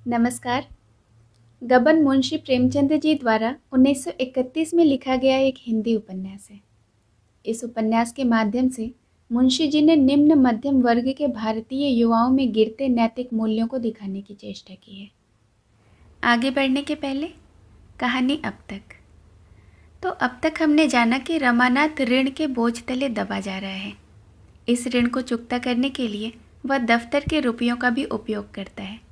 नमस्कार। गबन मुंशी प्रेमचंद जी द्वारा 1931 में लिखा गया एक हिंदी उपन्यास है। इस उपन्यास के माध्यम से मुंशी जी ने निम्न मध्यम वर्ग के भारतीय युवाओं में गिरते नैतिक मूल्यों को दिखाने की चेष्टा की है। आगे बढ़ने के पहले कहानी अब तक हमने जाना कि रमानाथ ऋण के बोझ तले दबा जा रहा है। इस ऋण को चुकता करने के लिए वह दफ्तर के रुपयों का भी उपयोग करता है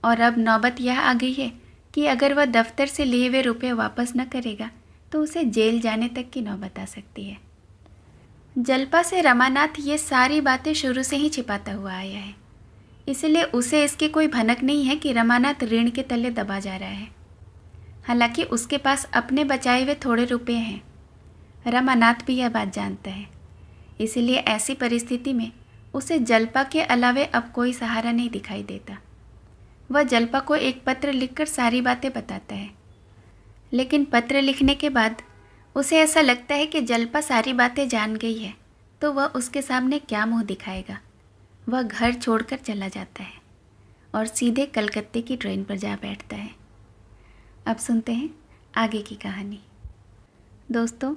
और अब नौबत यह आ गई है कि अगर वह दफ्तर से लिए हुए रुपये वापस न करेगा तो उसे जेल जाने तक की नौबत आ सकती है। जल्पा से रमानाथ ये सारी बातें शुरू से ही छिपाता हुआ आया है, इसलिए उसे इसकी कोई भनक नहीं है कि रमानाथ ऋण के तले दबा जा रहा है। हालांकि उसके पास अपने बचाए हुए थोड़े रुपये हैं। रमानाथ भी यह बात जानता है, इसलिए ऐसी परिस्थिति में उसे जल्पा के अलावे अब कोई सहारा नहीं दिखाई देता। वह जल्पा को एक पत्र लिखकर सारी बातें बताता है, लेकिन पत्र लिखने के बाद उसे ऐसा लगता है कि जल्पा सारी बातें जान गई है तो वह उसके सामने क्या मुंह दिखाएगा। वह घर छोड़कर चला जाता है और सीधे कलकत्ते की ट्रेन पर जा बैठता है। अब सुनते हैं आगे की कहानी। दोस्तों,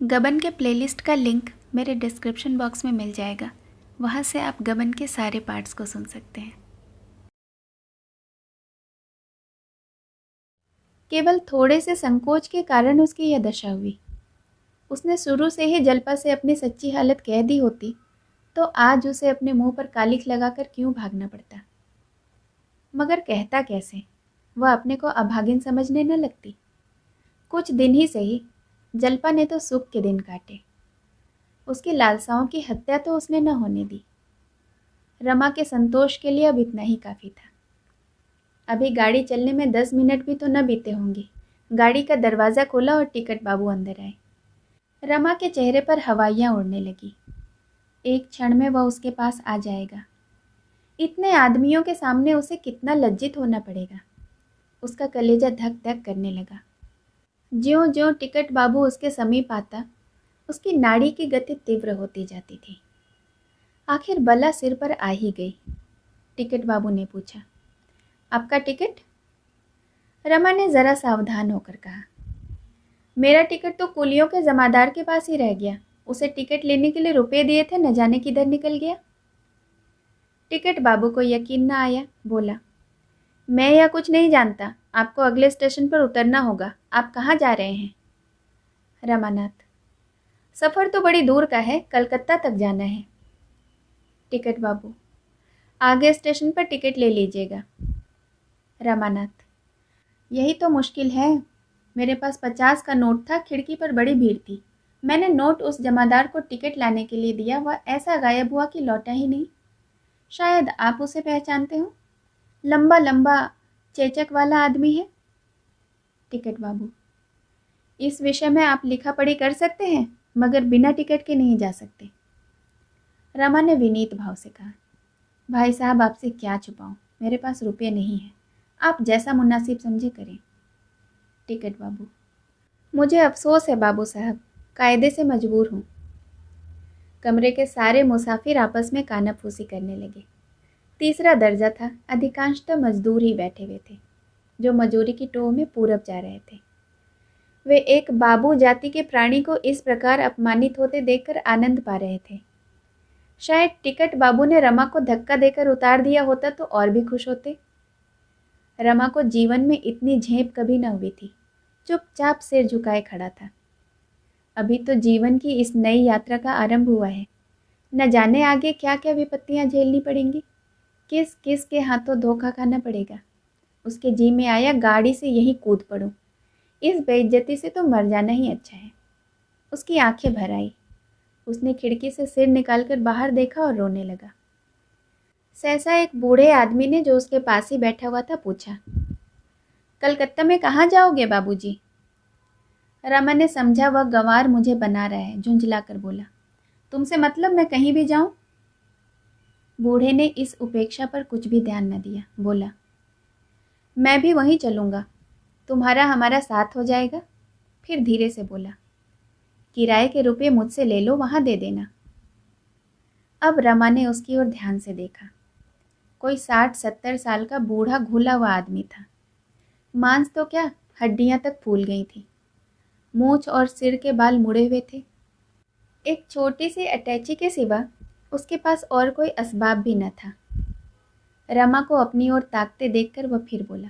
गबन के प्लेलिस्ट का लिंक मेरे डिस्क्रिप्शन बॉक्स में मिल जाएगा, वहाँ से आप गबन के सारे पार्ट्स को सुन सकते हैं। केवल थोड़े से संकोच के कारण उसकी यह दशा हुई। उसने शुरू से ही जल्पा से अपनी सच्ची हालत कह दी होती तो आज उसे अपने मुंह पर कालिख लगाकर क्यों भागना पड़ता। मगर कहता कैसे? वह अपने को अभागिन समझने न लगती। कुछ दिन ही सही, जल्पा ने तो सुख के दिन काटे। उसकी लालसाओं की हत्या तो उसने न होने दी। रमा के संतोष के लिए अब इतना ही काफ़ी था। अभी गाड़ी चलने में 10 मिनट भी तो न बीते होंगे। गाड़ी का दरवाज़ा खोला और टिकट बाबू अंदर आए। रमा के चेहरे पर हवाइयाँ उड़ने लगी। एक क्षण में वह उसके पास आ जाएगा। इतने आदमियों के सामने उसे कितना लज्जित होना पड़ेगा। उसका कलेजा धक धक करने लगा। ज्यों ज्यों टिकट बाबू उसके समीप आता, उसकी नाड़ी की गति तीव्र होती जाती थी। आखिर बला सिर पर आ ही गई। टिकट बाबू ने पूछा, आपका टिकट? रमा ने जरा सावधान होकर कहा, मेरा टिकट तो कुलियों के जमादार के पास ही रह गया। उसे टिकट लेने के लिए रुपए दिए थे, न जाने किधर निकल गया। टिकट बाबू को यकीन न आया, बोला, मैं यह कुछ नहीं जानता। आपको अगले स्टेशन पर उतरना होगा। आप कहाँ जा रहे हैं? रमानाथ, सफ़र तो बड़ी दूर का है, कलकत्ता तक जाना है। टिकट बाबू, आगे स्टेशन पर टिकट ले लीजिएगा। रमानाथ, यही तो मुश्किल है। मेरे पास 50 का नोट था, खिड़की पर बड़ी भीड़ थी। मैंने नोट उस जमादार को टिकट लाने के लिए दिया, वह ऐसा गायब हुआ कि लौटा ही नहीं। शायद आप उसे पहचानते हो, लंबा लंबा चेचक वाला आदमी है। टिकट बाबू, इस विषय में आप लिखा पढ़ी कर सकते हैं, मगर बिना टिकट के नहीं जा सकते। रमा ने विनीत भाव से कहा, भाई साहब, आपसे क्या छुपाऊं, मेरे पास रुपये नहीं हैं। आप जैसा मुनासिब समझे करें। टिकट बाबू, मुझे अफसोस है बाबू साहब, कायदे से मजबूर हूँ। कमरे के सारे मुसाफिर आपस में कानाफूसी करने लगे। तीसरा दर्जा था, अधिकांशतः मजदूर ही बैठे हुए थे, जो मजूरी की टोह में पूरब जा रहे थे। वे एक बाबू जाति के प्राणी को इस प्रकार अपमानित होते देखकर आनंद पा रहे थे। शायद टिकट बाबू ने रमा को धक्का देकर उतार दिया होता तो और भी खुश होते। रमा को जीवन में इतनी झेप कभी न हुई थी। चुपचाप सिर झुकाए खड़ा था। अभी तो जीवन की इस नई यात्रा का आरंभ हुआ है। न जाने आगे क्या क्या विपत्तियां झेलनी पड़ेंगी, किस किस के हाथों धोखा खाना पड़ेगा। उसके जी में आया गाड़ी से यहीं कूद पड़ूं। इस बेइज्जती से तो मर जाना ही अच्छा है। उसकी आंखें भर आई। उसने खिड़की से सिर निकालकर बाहर देखा और रोने लगा। सहसा एक बूढ़े आदमी ने, जो उसके पास ही बैठा हुआ था, पूछा, कलकत्ता में कहाँ जाओगे बाबूजी? रमा ने समझा वह गंवार मुझे बना रहा है, झुंझलाकर बोला, तुमसे मतलब मैं कहीं भी जाऊं? बूढ़े ने इस उपेक्षा पर कुछ भी ध्यान न दिया, बोला, मैं भी वहीं चलूंगा, तुम्हारा हमारा साथ हो जाएगा। फिर धीरे से बोला, किराए के रुपये मुझसे ले लो, वहां दे देना। अब रमा ने उसकी ओर ध्यान से देखा। कोई 60-70 साल का बूढ़ा घुला हुआ आदमी था। मांस तो क्या, हड्डियां तक फूल गई थी। मूंछ और सिर के बाल मुड़े हुए थे। एक छोटी सी अटैची के सिवा उसके पास और कोई असबाब भी न था। रमा को अपनी ओर ताकते देखकर वह फिर बोला,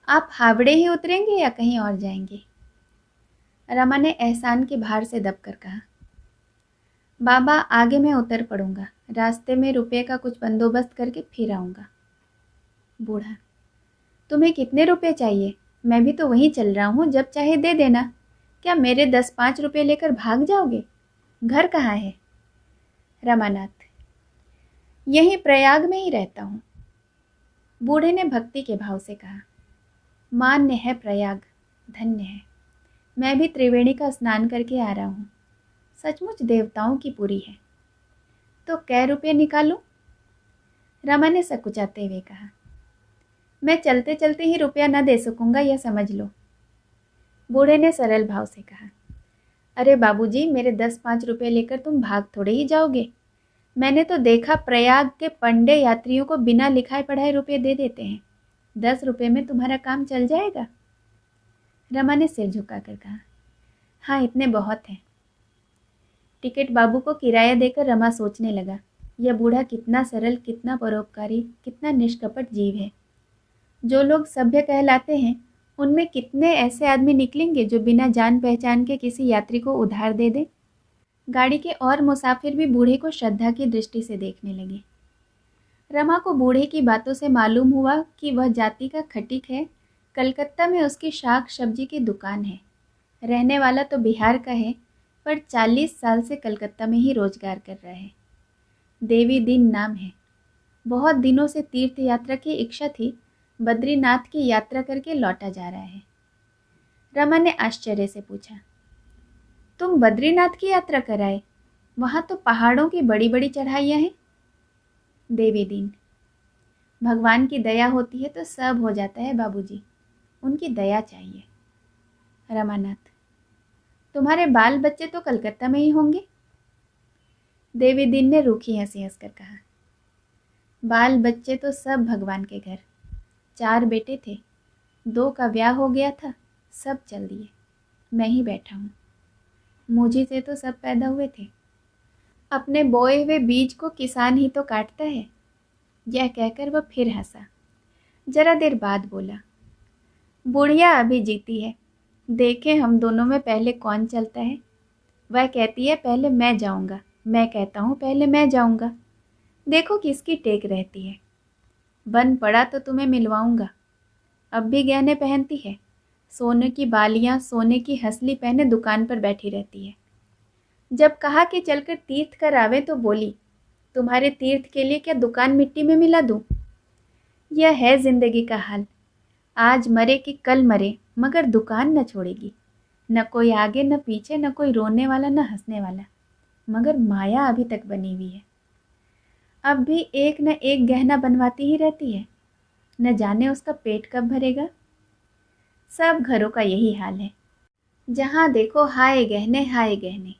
आप हावड़े ही उतरेंगे या कहीं और जाएंगे? रमा ने एहसान के भार से दबकर कहा, बाबा आगे मैं उतर पड़ूंगा, रास्ते में रुपये का कुछ बंदोबस्त करके फिर आऊंगा। बूढ़ा, तुम्हें कितने रुपए चाहिए? मैं भी तो वहीं चल रहा हूँ, जब चाहे दे देना। क्या मेरे 10-5 रुपये लेकर भाग जाओगे? घर कहाँ है? रमानाथ, यहीं प्रयाग में ही रहता हूँ। बूढ़े ने भक्ति के भाव से कहा, मान्य है प्रयाग, धन्य है। मैं भी त्रिवेणी का स्नान करके आ रहा हूँ, सचमुच देवताओं की पुरी है। तो कै रुपये निकालूं? रमा ने सकुचाते हुए कहा, मैं चलते चलते ही रुपया न दे सकूंगा, यह समझ लो। बूढ़े ने सरल भाव से कहा, अरे बाबूजी, मेरे 10-5 रुपये लेकर तुम भाग थोड़े ही जाओगे। मैंने तो देखा प्रयाग के पंडे यात्रियों को बिना लिखाए पढ़ाए रुपये दे देते हैं। 10 रुपये में तुम्हारा काम चल जाएगा? रमा ने सिर झुकाकर कहा, हाँ इतने बहुत हैं। टिकट बाबू को किराया देकर रमा सोचने लगा, यह बूढ़ा कितना सरल, कितना परोपकारी, कितना निष्कपट जीव है। जो लोग सभ्य कहलाते हैं, उनमें कितने ऐसे आदमी निकलेंगे जो बिना जान पहचान के किसी यात्री को उधार दे दें। गाड़ी के और मुसाफिर भी बूढ़े को श्रद्धा की दृष्टि से देखने लगे। रमा को बूढ़े की बातों से मालूम हुआ कि वह जाति का खटीक है। कलकत्ता में उसकी शाक सब्जी की दुकान है। रहने वाला तो बिहार का है, पर 40 साल से कलकत्ता में ही रोजगार कर रहा है। देवी दीन नाम है। बहुत दिनों से तीर्थ यात्रा की इच्छा थी, बद्रीनाथ की यात्रा करके लौटा जा रहा है। रमा ने आश्चर्य से पूछा, तुम बद्रीनाथ की यात्रा कराए? वहां तो पहाड़ों की बड़ी बड़ी चढ़ाइयाँ हैं। देवी दीन, भगवान की दया होती है तो सब हो जाता है बाबूजी, उनकी दया चाहिए। रमानाथ, तुम्हारे बाल बच्चे तो कलकत्ता में ही होंगे? देवी दीन ने रूखी हंसी हंसकर कहा, बाल बच्चे तो सब भगवान के घर। 4 बेटे थे, 2 का ब्याह हो गया था, सब चल दिए। मैं ही बैठा हूँ। मुझी से तो सब पैदा हुए थे। अपने बोए हुए बीज को किसान ही तो काटता है। यह कहकर वह फिर हंसा। जरा देर बाद बोला, बुढ़िया अभी जीती है, देखें हम दोनों में पहले कौन चलता है। वह कहती है पहले मैं जाऊंगा, मैं कहता हूँ पहले मैं जाऊंगा। देखो किसकी टेक रहती है। बन पड़ा तो तुम्हें मिलवाऊंगा। अब भी गहने पहनती है, सोने की बालियां, सोने की हंसली पहने दुकान पर बैठी रहती है। जब कहा कि चलकर तीर्थ कर आवे तो बोली, तुम्हारे तीर्थ के लिए क्या दुकान मिट्टी में मिला दूं? यह है जिंदगी का हाल। आज मरे कि कल मरे, मगर दुकान न छोड़ेगी। न कोई आगे न पीछे, न कोई रोने वाला न हंसने वाला, मगर माया अभी तक बनी हुई है। अब भी एक न एक गहना बनवाती ही रहती है। न जाने उसका पेट कब भरेगा। सब घरों का यही हाल है। जहाँ देखो हाय गहने, हाय गहने।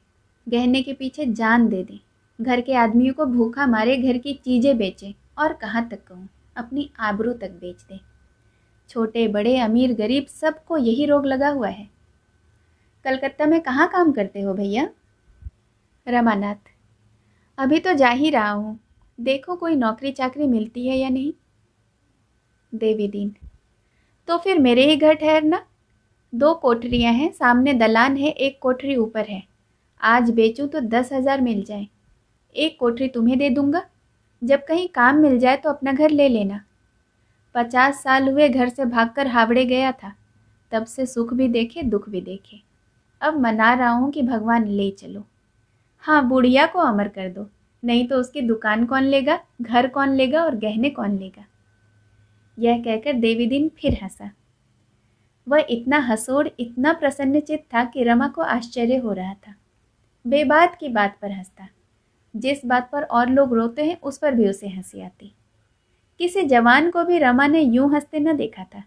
गहने के पीछे जान दे दें। घर के आदमियों को भूखा मारे, घर की चीज़ें बेचें, और कहाँ तक कहूँ, अपनी आबरू तक बेच दें। छोटे बड़े, अमीर गरीब, सबको यही रोग लगा हुआ है। कलकत्ता में कहाँ काम करते हो भैया? रमानाथ, अभी तो जा ही रहा हूँ, देखो कोई नौकरी चाकरी मिलती है या नहीं। देवी दीन, तो फिर मेरे ही घर ठहरना। 2 कोठरियाँ हैं, सामने दलान है, एक कोठरी ऊपर है। आज बेचूं तो 10,000 मिल जाए। एक कोठरी तुम्हें दे दूंगा। जब कहीं काम मिल जाए तो अपना घर ले लेना। 50 साल हुए घर से भागकर हावड़े गया था, तब से सुख भी देखे दुख भी देखे। अब मना रहा हूँ कि भगवान ले चलो। हाँ, बुढ़िया को अमर कर दो, नहीं तो उसकी दुकान कौन लेगा, घर कौन लेगा और गहने कौन लेगा। यह कहकर देवी दीन फिर हंसा। वह इतना हंसोड़, इतना प्रसन्नचित्त था कि रमा को आश्चर्य हो रहा था। बेबात की बात पर हंसता। जिस बात पर और लोग रोते हैं उस पर भी उसे हंसी आती। किसी जवान को भी रमा ने यूं हंसते न देखा था।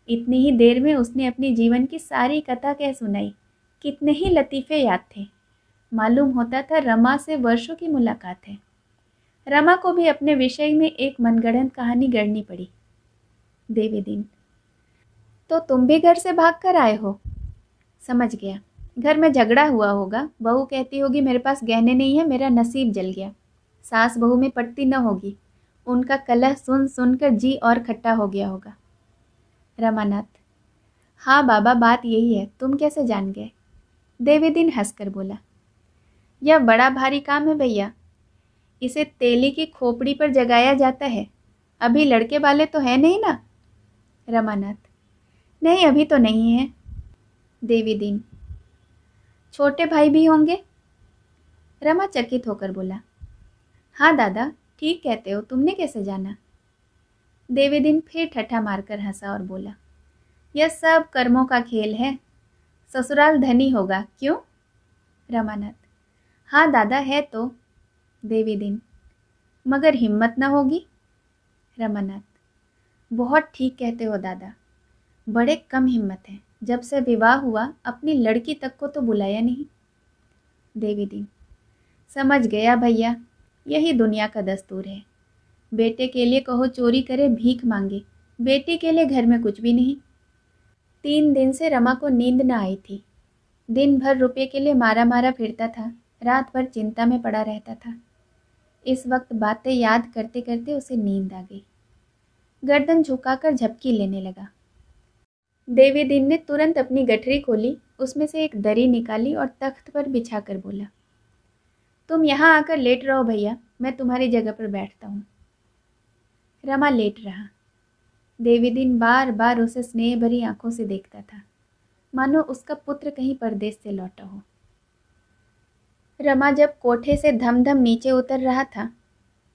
इतनी ही देर में उसने अपनी जीवन की सारी कथा कह सुनाई। कितने ही लतीफ़े याद थे। मालूम होता था रमा से वर्षों की मुलाकात है। रमा को भी अपने विषय में एक मनगढ़ंत कहानी गढ़नी पड़ी। देवी दिन, तो तुम भी घर से भाग कर आए हो? समझ गया, घर में झगड़ा हुआ होगा। बहू कहती होगी मेरे पास गहने नहीं है, मेरा नसीब जल गया। सास बहू में पटती न होगी। उनका कलह सुन सुनकर जी और खट्टा हो गया होगा। रमानाथ, हाँ बाबा, बात यही है, तुम कैसे जान गए? देवीदीन हंसकर बोला, यह बड़ा भारी काम है भैया। इसे तेली की खोपड़ी पर जगाया जाता है। अभी लड़के वाले तो है नहीं ना? रमानाथ, नहीं, अभी तो नहीं है। देवीदीन, छोटे भाई भी होंगे? रमा चकित होकर बोला, हाँ दादा, ठीक कहते हो, तुमने कैसे जाना? देवीदीन फिर ठट्ठा मारकर हंसा और बोला, यह सब कर्मों का खेल है। ससुराल धनी होगा, क्यों? रमानाथ, हाँ दादा, है तो। देवीदीन, मगर हिम्मत न होगी? रमानाथ, बहुत ठीक कहते हो दादा, बड़े कम हिम्मत है। जब से विवाह हुआ अपनी लड़की तक को तो बुलाया नहीं। देवीदीन, समझ गया भैया, यही दुनिया का दस्तूर है। बेटे के लिए कहो चोरी करे, भीख मांगे, बेटी के लिए घर में कुछ भी नहीं। 3 दिन से रमा को नींद न आई थी। दिन भर रुपये के लिए मारा मारा फिरता था, रात भर चिंता में पड़ा रहता था। इस वक्त बातें याद करते करते उसे नींद आ गई। गर्दन झुकाकर झपकी लेने लगा। देवीदीन ने तुरंत अपनी गठरी खोली, उसमें से एक दरी निकाली और तख्त पर बिछाकर बोला, तुम यहाँ आकर लेट रहो भैया, मैं तुम्हारी जगह पर बैठता हूँ। रमा लेट रहा। देवीदीन बार बार उसे स्नेह भरी आंखों से देखता था, मानो उसका पुत्र कहीं परदेश से लौटा हो। रमा जब कोठे से धम धम नीचे उतर रहा था,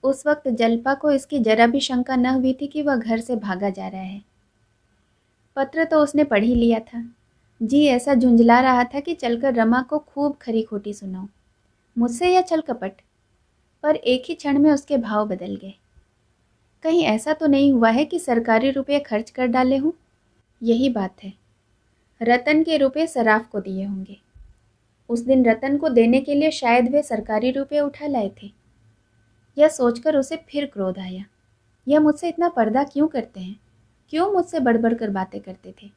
उस वक्त जल्पा को इसकी जरा भी शंका न हुई थी कि वह घर से भागा जा रहा है। पत्र तो उसने पढ़ ही लिया था। जी ऐसा झुंझला रहा था कि चलकर रमा को खूब खरी खोटी सुनाऊं, मुझसे या छल कपट। पर एक ही क्षण में उसके भाव बदल गए। कहीं ऐसा तो नहीं हुआ है कि सरकारी रुपये खर्च कर डाले हों? यही बात है, रतन के रुपये सराफ को दिए होंगे। उस दिन रतन को देने के लिए शायद वे सरकारी रुपये उठा लाए थे। यह सोचकर उसे फिर क्रोध आया। यह मुझसे इतना पर्दा क्यों करते हैं? क्यों मुझसे बढ़ बढ़ कर बातें करते थे?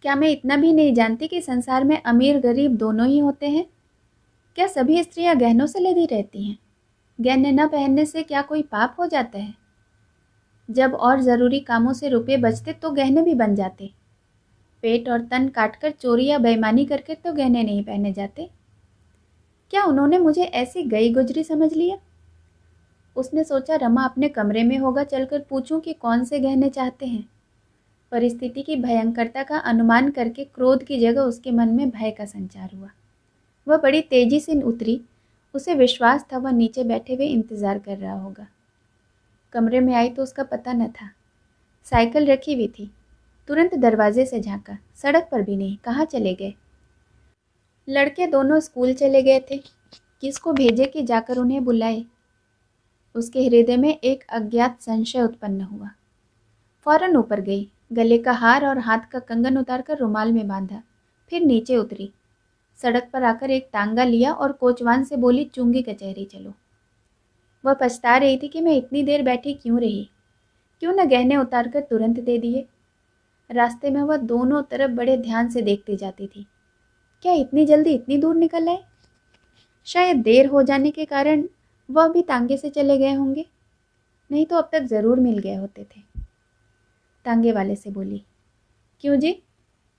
क्या मैं इतना भी नहीं जानती कि संसार में अमीर गरीब दोनों ही होते हैं? क्या सभी स्त्रियां गहनों से लदी रहती हैं? गहने न पहनने से क्या कोई पाप हो जाता है? जब और ज़रूरी कामों से रुपये बचते तो गहने भी बन जाते। पेट और तन काटकर चोरी या बेईमानी करके तो गहने नहीं पहने जाते। क्या उन्होंने मुझे ऐसी गई गुजरी समझ लिया? उसने सोचा रमा अपने कमरे में होगा, चलकर पूछूं कि कौन से गहने चाहते हैं। परिस्थिति की भयंकरता का अनुमान करके क्रोध की जगह उसके मन में भय का संचार हुआ। वह बड़ी तेजी से उतरी। उसे विश्वास था वह नीचे बैठे हुए इंतजार कर रहा होगा। कमरे में आई तो उसका पता न था। साइकिल रखी हुई थी। तुरंत दरवाजे से झांका, सड़क पर भी नहीं, कहाँ चले गए? लड़के दोनों स्कूल चले गए थे। किसको भेजे कि जाकर उन्हें बुलाए? उसके हृदय में एक अज्ञात संशय उत्पन्न हुआ। फौरन ऊपर गई, गले का हार और हाथ का कंगन उतारकर रुमाल में बांधा, फिर नीचे उतरी। सड़क पर आकर एक तांगा लिया और कोचवान से बोली, चुंगी कचहरी चलो। वह पछता रही थी कि मैं इतनी देर बैठी क्यों रही। क्यों न गहने उतारकर तुरंत दे दिए। रास्ते में वह दोनों तरफ बड़े ध्यान से देखती जाती थी। क्या इतनी जल्दी इतनी दूर निकल आए? शायद देर हो जाने के कारण वह भी तांगे से चले गए होंगे, नहीं तो अब तक ज़रूर मिल गए होते थे। तांगे वाले से बोली, क्यों जी,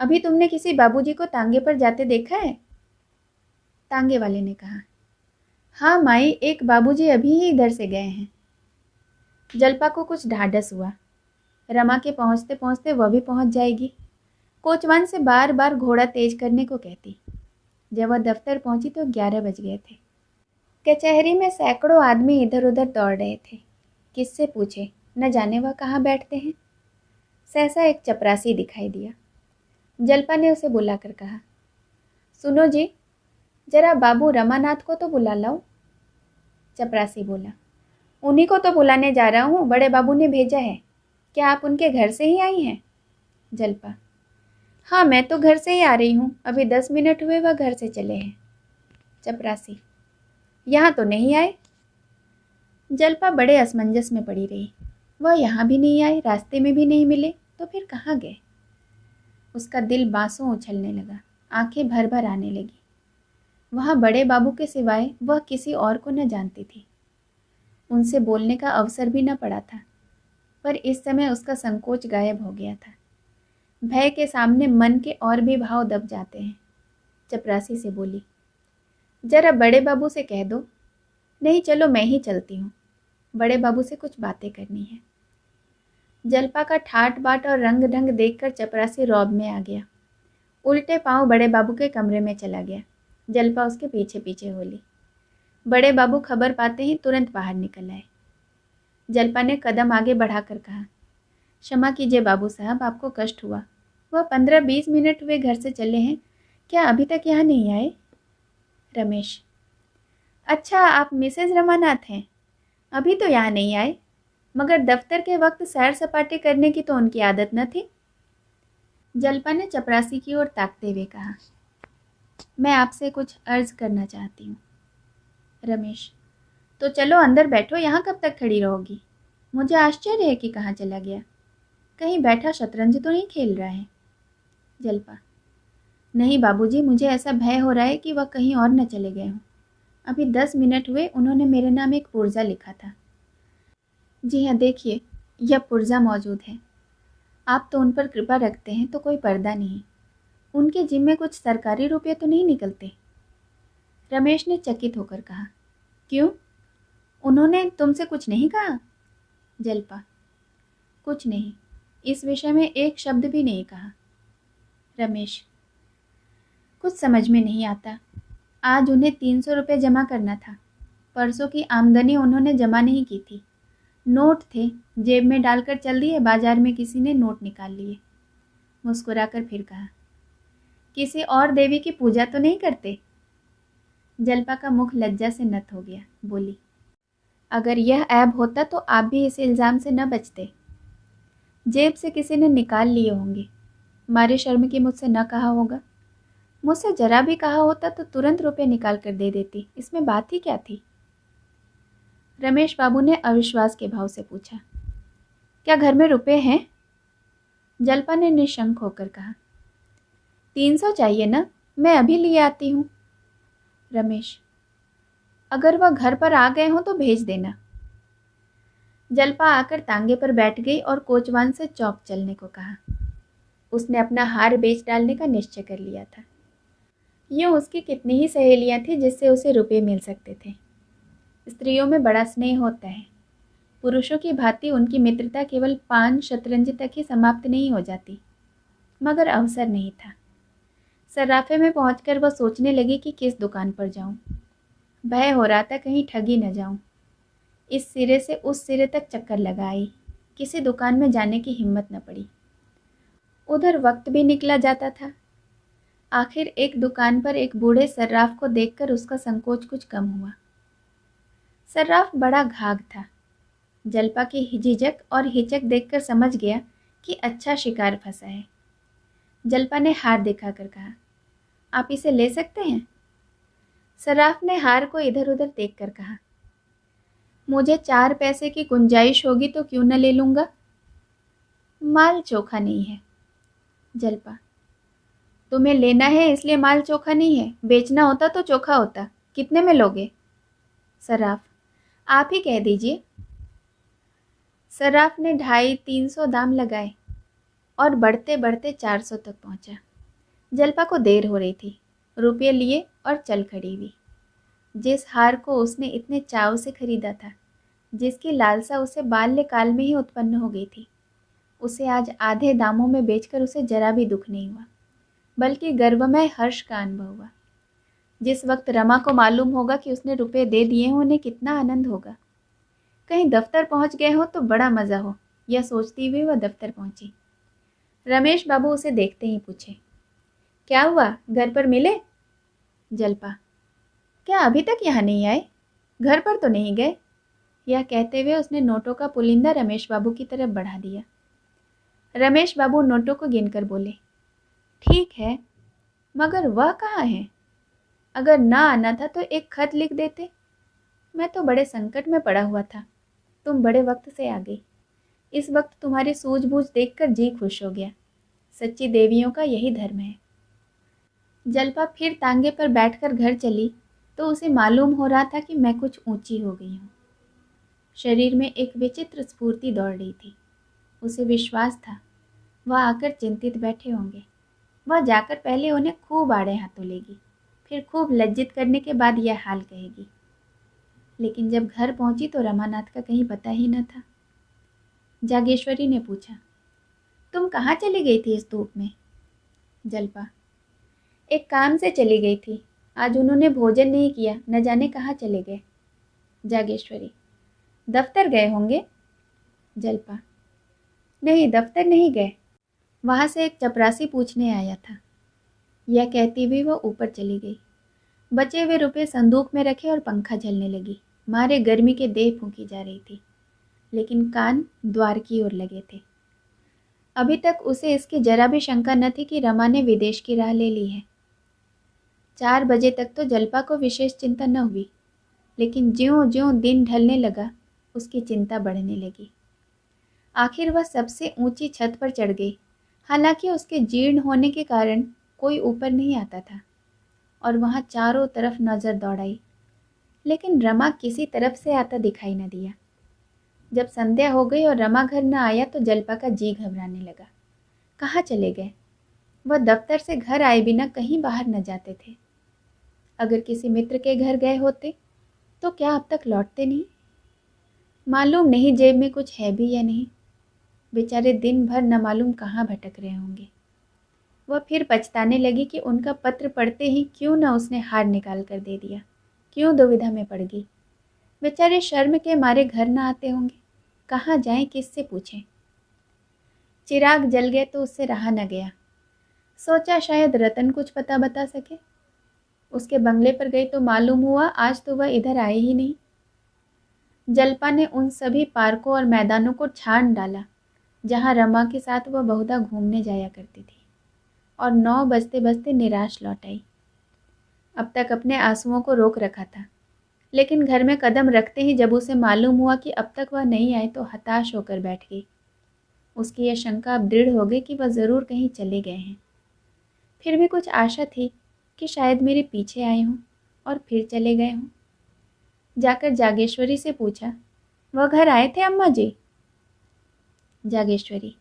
अभी तुमने किसी बाबूजी को तांगे पर जाते देखा है? तांगे वाले ने कहा, हाँ माई, एक बाबूजी अभी ही इधर से गए हैं। जल्पा को कुछ ढाढ़स हुआ। रमा के पहुंचते पहुंचते वह भी पहुंच जाएगी। कोचवान से बार बार घोड़ा तेज करने को कहती। जब वह दफ्तर पहुंची तो 11 बज गए थे। कचहरी में सैकड़ों आदमी इधर उधर दौड़ रहे थे। किससे पूछे, न जाने वह कहाँ बैठते हैं। सहसा एक चपरासी दिखाई दिया। जल्पा ने उसे बुलाकर कहा, सुनो जी, जरा बाबू रमानाथ को तो बुला लाओ। चपरासी बोला, उन्हीं को तो बुलाने जा रहा हूँ, बड़े बाबू ने भेजा है। क्या आप उनके घर से ही आई हैं? जल्पा, हाँ, मैं तो घर से ही आ रही हूँ, अभी 10 मिनट हुए वह घर से चले हैं। चपरासी, यहाँ तो नहीं आए। जलपा बड़े असमंजस में पड़ी रही। वह यहाँ भी नहीं आए, रास्ते में भी नहीं मिले, तो फिर कहाँ गए? उसका दिल बांसों उछलने लगा, आंखें भर भर आने लगी। वहाँ बड़े बाबू के सिवाय वह किसी और को न जानती थी। उनसे बोलने का अवसर भी न पड़ा था, पर इस समय उसका संकोच गायब हो गया था। भय के सामने मन के और भी भाव दब जाते हैं। चपरासी से बोली, जरा बड़े बाबू से कह दो। नहीं, चलो मैं ही चलती हूँ, बड़े बाबू से कुछ बातें करनी है। जलपा का ठाट बाट और रंग ढंग देखकर चपरासी रौब में आ गया। उल्टे पांव बड़े बाबू के कमरे में चला गया। जलपा उसके पीछे पीछे हो ली। बड़े बाबू खबर पाते ही तुरंत बाहर निकल आए। जलपा ने कदम आगे बढ़ाकर कहा, क्षमा कीजिए बाबू साहब, आपको कष्ट हुआ। वह 15-20 मिनट हुए घर से चले हैं, क्या अभी तक यहाँ नहीं आए? रमेश, अच्छा, आप मिसेज रमानाथ हैं। अभी तो यहाँ नहीं आए, मगर दफ्तर के वक्त सैर सपाटे करने की तो उनकी आदत न थी। जलपा ने चपरासी की ओर ताकते हुए कहा, मैं आपसे कुछ अर्ज करना चाहती हूँ। रमेश, तो चलो अंदर बैठो, यहाँ कब तक खड़ी रहोगी? मुझे आश्चर्य है कि कहाँ चला गया। कहीं बैठा शतरंज तो नहीं खेल रहा है? जलपा, नहीं बाबूजी, मुझे ऐसा भय हो रहा है कि वह कहीं और न चले गए हों। अभी 10 मिनट हुए उन्होंने मेरे नाम एक पुर्जा लिखा था। जी हाँ, देखिए, यह पुर्जा मौजूद है। आप तो उन पर कृपा रखते हैं तो कोई पर्दा नहीं। उनके जिम्मे कुछ सरकारी रुपये तो नहीं निकलते? रमेश ने चकित होकर कहा, क्यों, उन्होंने तुमसे कुछ नहीं कहा? जलपा, कुछ नहीं, इस विषय में एक शब्द भी नहीं कहा। रमेश, कुछ समझ में नहीं आता। आज उन्हें 300 रुपये जमा करना था। परसों की आमदनी उन्होंने जमा नहीं की थी। नोट थे, जेब में डालकर चल दिए, बाजार में किसी ने नोट निकाल लिए। मुस्कुराकर फिर कहा, किसी और देवी की पूजा तो नहीं करते? जलपा का मुख लज्जा से नत हो गया। बोली, अगर यह ऐब होता तो आप भी इस इल्ज़ाम से न बचते। जेब से किसी ने निकाल लिए होंगे, मारे शर्म की मुझसे न कहा होगा। मुझसे जरा भी कहा होता तो तुरंत रुपए निकाल कर दे देती, इसमें बात ही क्या थी? रमेश बाबू ने अविश्वास के भाव से पूछा, क्या घर में रुपए हैं? जलपा ने निशंक होकर कहा, 300 चाहिए ना, मैं अभी लिए आती हूँ। रमेश, अगर वह घर पर आ गए हों तो भेज देना। जलपा आकर तांगे पर बैठ गई और कोचवान से चौक चलने को कहा। उसने अपना हार बेच डालने का निश्चय कर लिया था। यूँ उसकी कितनी ही सहेलियाँ थीं जिससे उसे रुपये मिल सकते थे। स्त्रियों में बड़ा स्नेह होता है। पुरुषों की भांति उनकी मित्रता केवल पान शतरंज तक ही समाप्त नहीं हो जाती। मगर अवसर नहीं था। सर्राफे में पहुंचकर वह सोचने लगी कि किस दुकान पर जाऊं। भय हो रहा था कहीं ठगी न जाऊं। इस सिरे से उस सिरे तक चक्कर लगाई, किसी दुकान में जाने की हिम्मत न पड़ी। उधर वक्त भी निकला जाता था। आखिर एक दुकान पर एक बूढ़े सर्राफ को देखकर उसका संकोच कुछ कम हुआ। सर्राफ बड़ा घाघ था। जलपा की झिझक और हिचक देखकर समझ गया कि अच्छा शिकार फंसा है। जलपा ने हार दिखाकर कहा, आप इसे ले सकते हैं? सर्राफ ने हार को इधर उधर देखकर कहा, मुझे 4 पैसे की गुंजाइश होगी तो क्यों न ले लूँगा। माल चोखा नहीं है। जलपा, तुम्हें लेना है इसलिए माल चोखा नहीं है, बेचना होता तो चोखा होता। कितने में लोगे? सर्राफ, आप ही कह दीजिए। सर्राफ ने 250-300 दाम लगाए और बढ़ते बढ़ते 400 तक पहुंचा। जलपा को देर हो रही थी, रुपये लिए और चल खड़ी हुई। जिस हार को उसने इतने चाव से खरीदा था, जिसकी लालसा उसे बाल्यकाल में ही उत्पन्न हो गई थी, उसे आज आधे दामों में बेचकर उसे जरा भी दुख नहीं हुआ, बल्कि गर्वमय हर्ष का अनुभव हुआ। जिस वक्त रमा को मालूम होगा कि उसने रुपये दे दिए हों, उन्हें कितना आनंद होगा। कहीं दफ्तर पहुंच गए हो तो बड़ा मज़ा हो, यह सोचती हुई वह दफ्तर पहुंची। रमेश बाबू उसे देखते ही पूछे, क्या हुआ, घर पर मिले? जलपा, क्या अभी तक यहाँ नहीं आए? घर पर तो नहीं गए? यह कहते हुए उसने नोटों का पुलिंदा रमेश बाबू की तरफ बढ़ा दिया। रमेश बाबू नोटों को गिनकर बोले, ठीक है, मगर वह कहाँ है? अगर ना आना था तो एक खत लिख देते। मैं तो बड़े संकट में पड़ा हुआ था, तुम बड़े वक्त से आ गई। इस वक्त तुम्हारी सूझबूझ देखकर जी खुश हो गया। सच्ची देवियों का यही धर्म है। जल्पा फिर तांगे पर बैठकर घर चली तो उसे मालूम हो रहा था कि मैं कुछ ऊंची हो गई हूँ। शरीर में एक विचित्र स्फूर्ति दौड़ रही थी। उसे विश्वास था वह आकर चिंतित बैठे होंगे। वह जाकर पहले उन्हें खूब आड़े हाथों लेगी, फिर खूब लज्जित करने के बाद यह हाल कहेगी। लेकिन जब घर पहुंची तो रमानाथ का कहीं पता ही न था। जागेश्वरी ने पूछा, तुम कहाँ चली गई थी इस धूप में? जल्पा, एक काम से चली गई थी। आज उन्होंने भोजन नहीं किया, न जाने कहाँ चले गए। जागेश्वरी, दफ्तर गए होंगे। जल्पा, नहीं, दफ्तर नहीं गए, वहाँ से एक चपरासी पूछने आया था। यह कहती हुई वह ऊपर चली गई। बचे हुए रुपए संदूक में रखे और पंखा झलने लगी। मारे गर्मी के देह फूंकी जा रही थी, लेकिन कान द्वार की ओर लगे थे। अभी तक उसे इसकी जरा भी शंका न थी कि रमा ने विदेश की राह ले ली है। 4 बजे तक तो जल्पा को विशेष चिंता न हुई, लेकिन ज्यों ज्यों दिन ढलने लगा उसकी चिंता बढ़ने लगी। आखिर वह सबसे ऊंची छत पर चढ़ गई। हालांकि उसके जीर्ण होने के कारण कोई ऊपर नहीं आता था और वहां चारों तरफ नजर दौड़ाई, लेकिन रमा किसी तरफ से आता दिखाई न दिया। जब संध्या हो गई और रमा घर न आया तो जल्पा का जी घबराने लगा। कहाँ चले गए? वह दफ्तर से घर आए बिना कहीं बाहर न जाते थे। अगर किसी मित्र के घर गए होते तो क्या अब तक लौटते नहीं? मालूम नहीं जेब में कुछ है भी या नहीं। बेचारे दिन भर न मालूम कहाँ भटक रहे होंगे। वह फिर पछताने लगी कि उनका पत्र पढ़ते ही क्यों न उसने हार निकाल कर दे दिया, क्यों दुविधा में पड़ गई। बेचारे शर्म के मारे घर न आते होंगे, कहाँ जाएं, किससे पूछें। चिराग जल गए तो उससे रहा न गया। सोचा शायद रतन कुछ पता बता सके। उसके बंगले पर गई तो मालूम हुआ आज तो वह इधर आए ही नहीं। जल्पा ने उन सभी पार्कों और मैदानों को छान डाला जहाँ रमा के साथ वह बहुधा घूमने जाया करती थी, और 9 बजते बजते निराश लौट आई। अब तक अपने आंसुओं को रोक रखा था, लेकिन घर में कदम रखते ही जब उसे मालूम हुआ कि अब तक वह नहीं आए तो हताश होकर बैठ गई। उसकी यह शंका अब दृढ़ हो गई कि वह ज़रूर कहीं चले गए हैं। फिर भी कुछ आशा थी कि शायद मेरे पीछे आए हों और फिर चले गए हों। जाकर जागेश्वरी से पूछा, वह घर आए थे अम्मा जी? जागेश्वरी,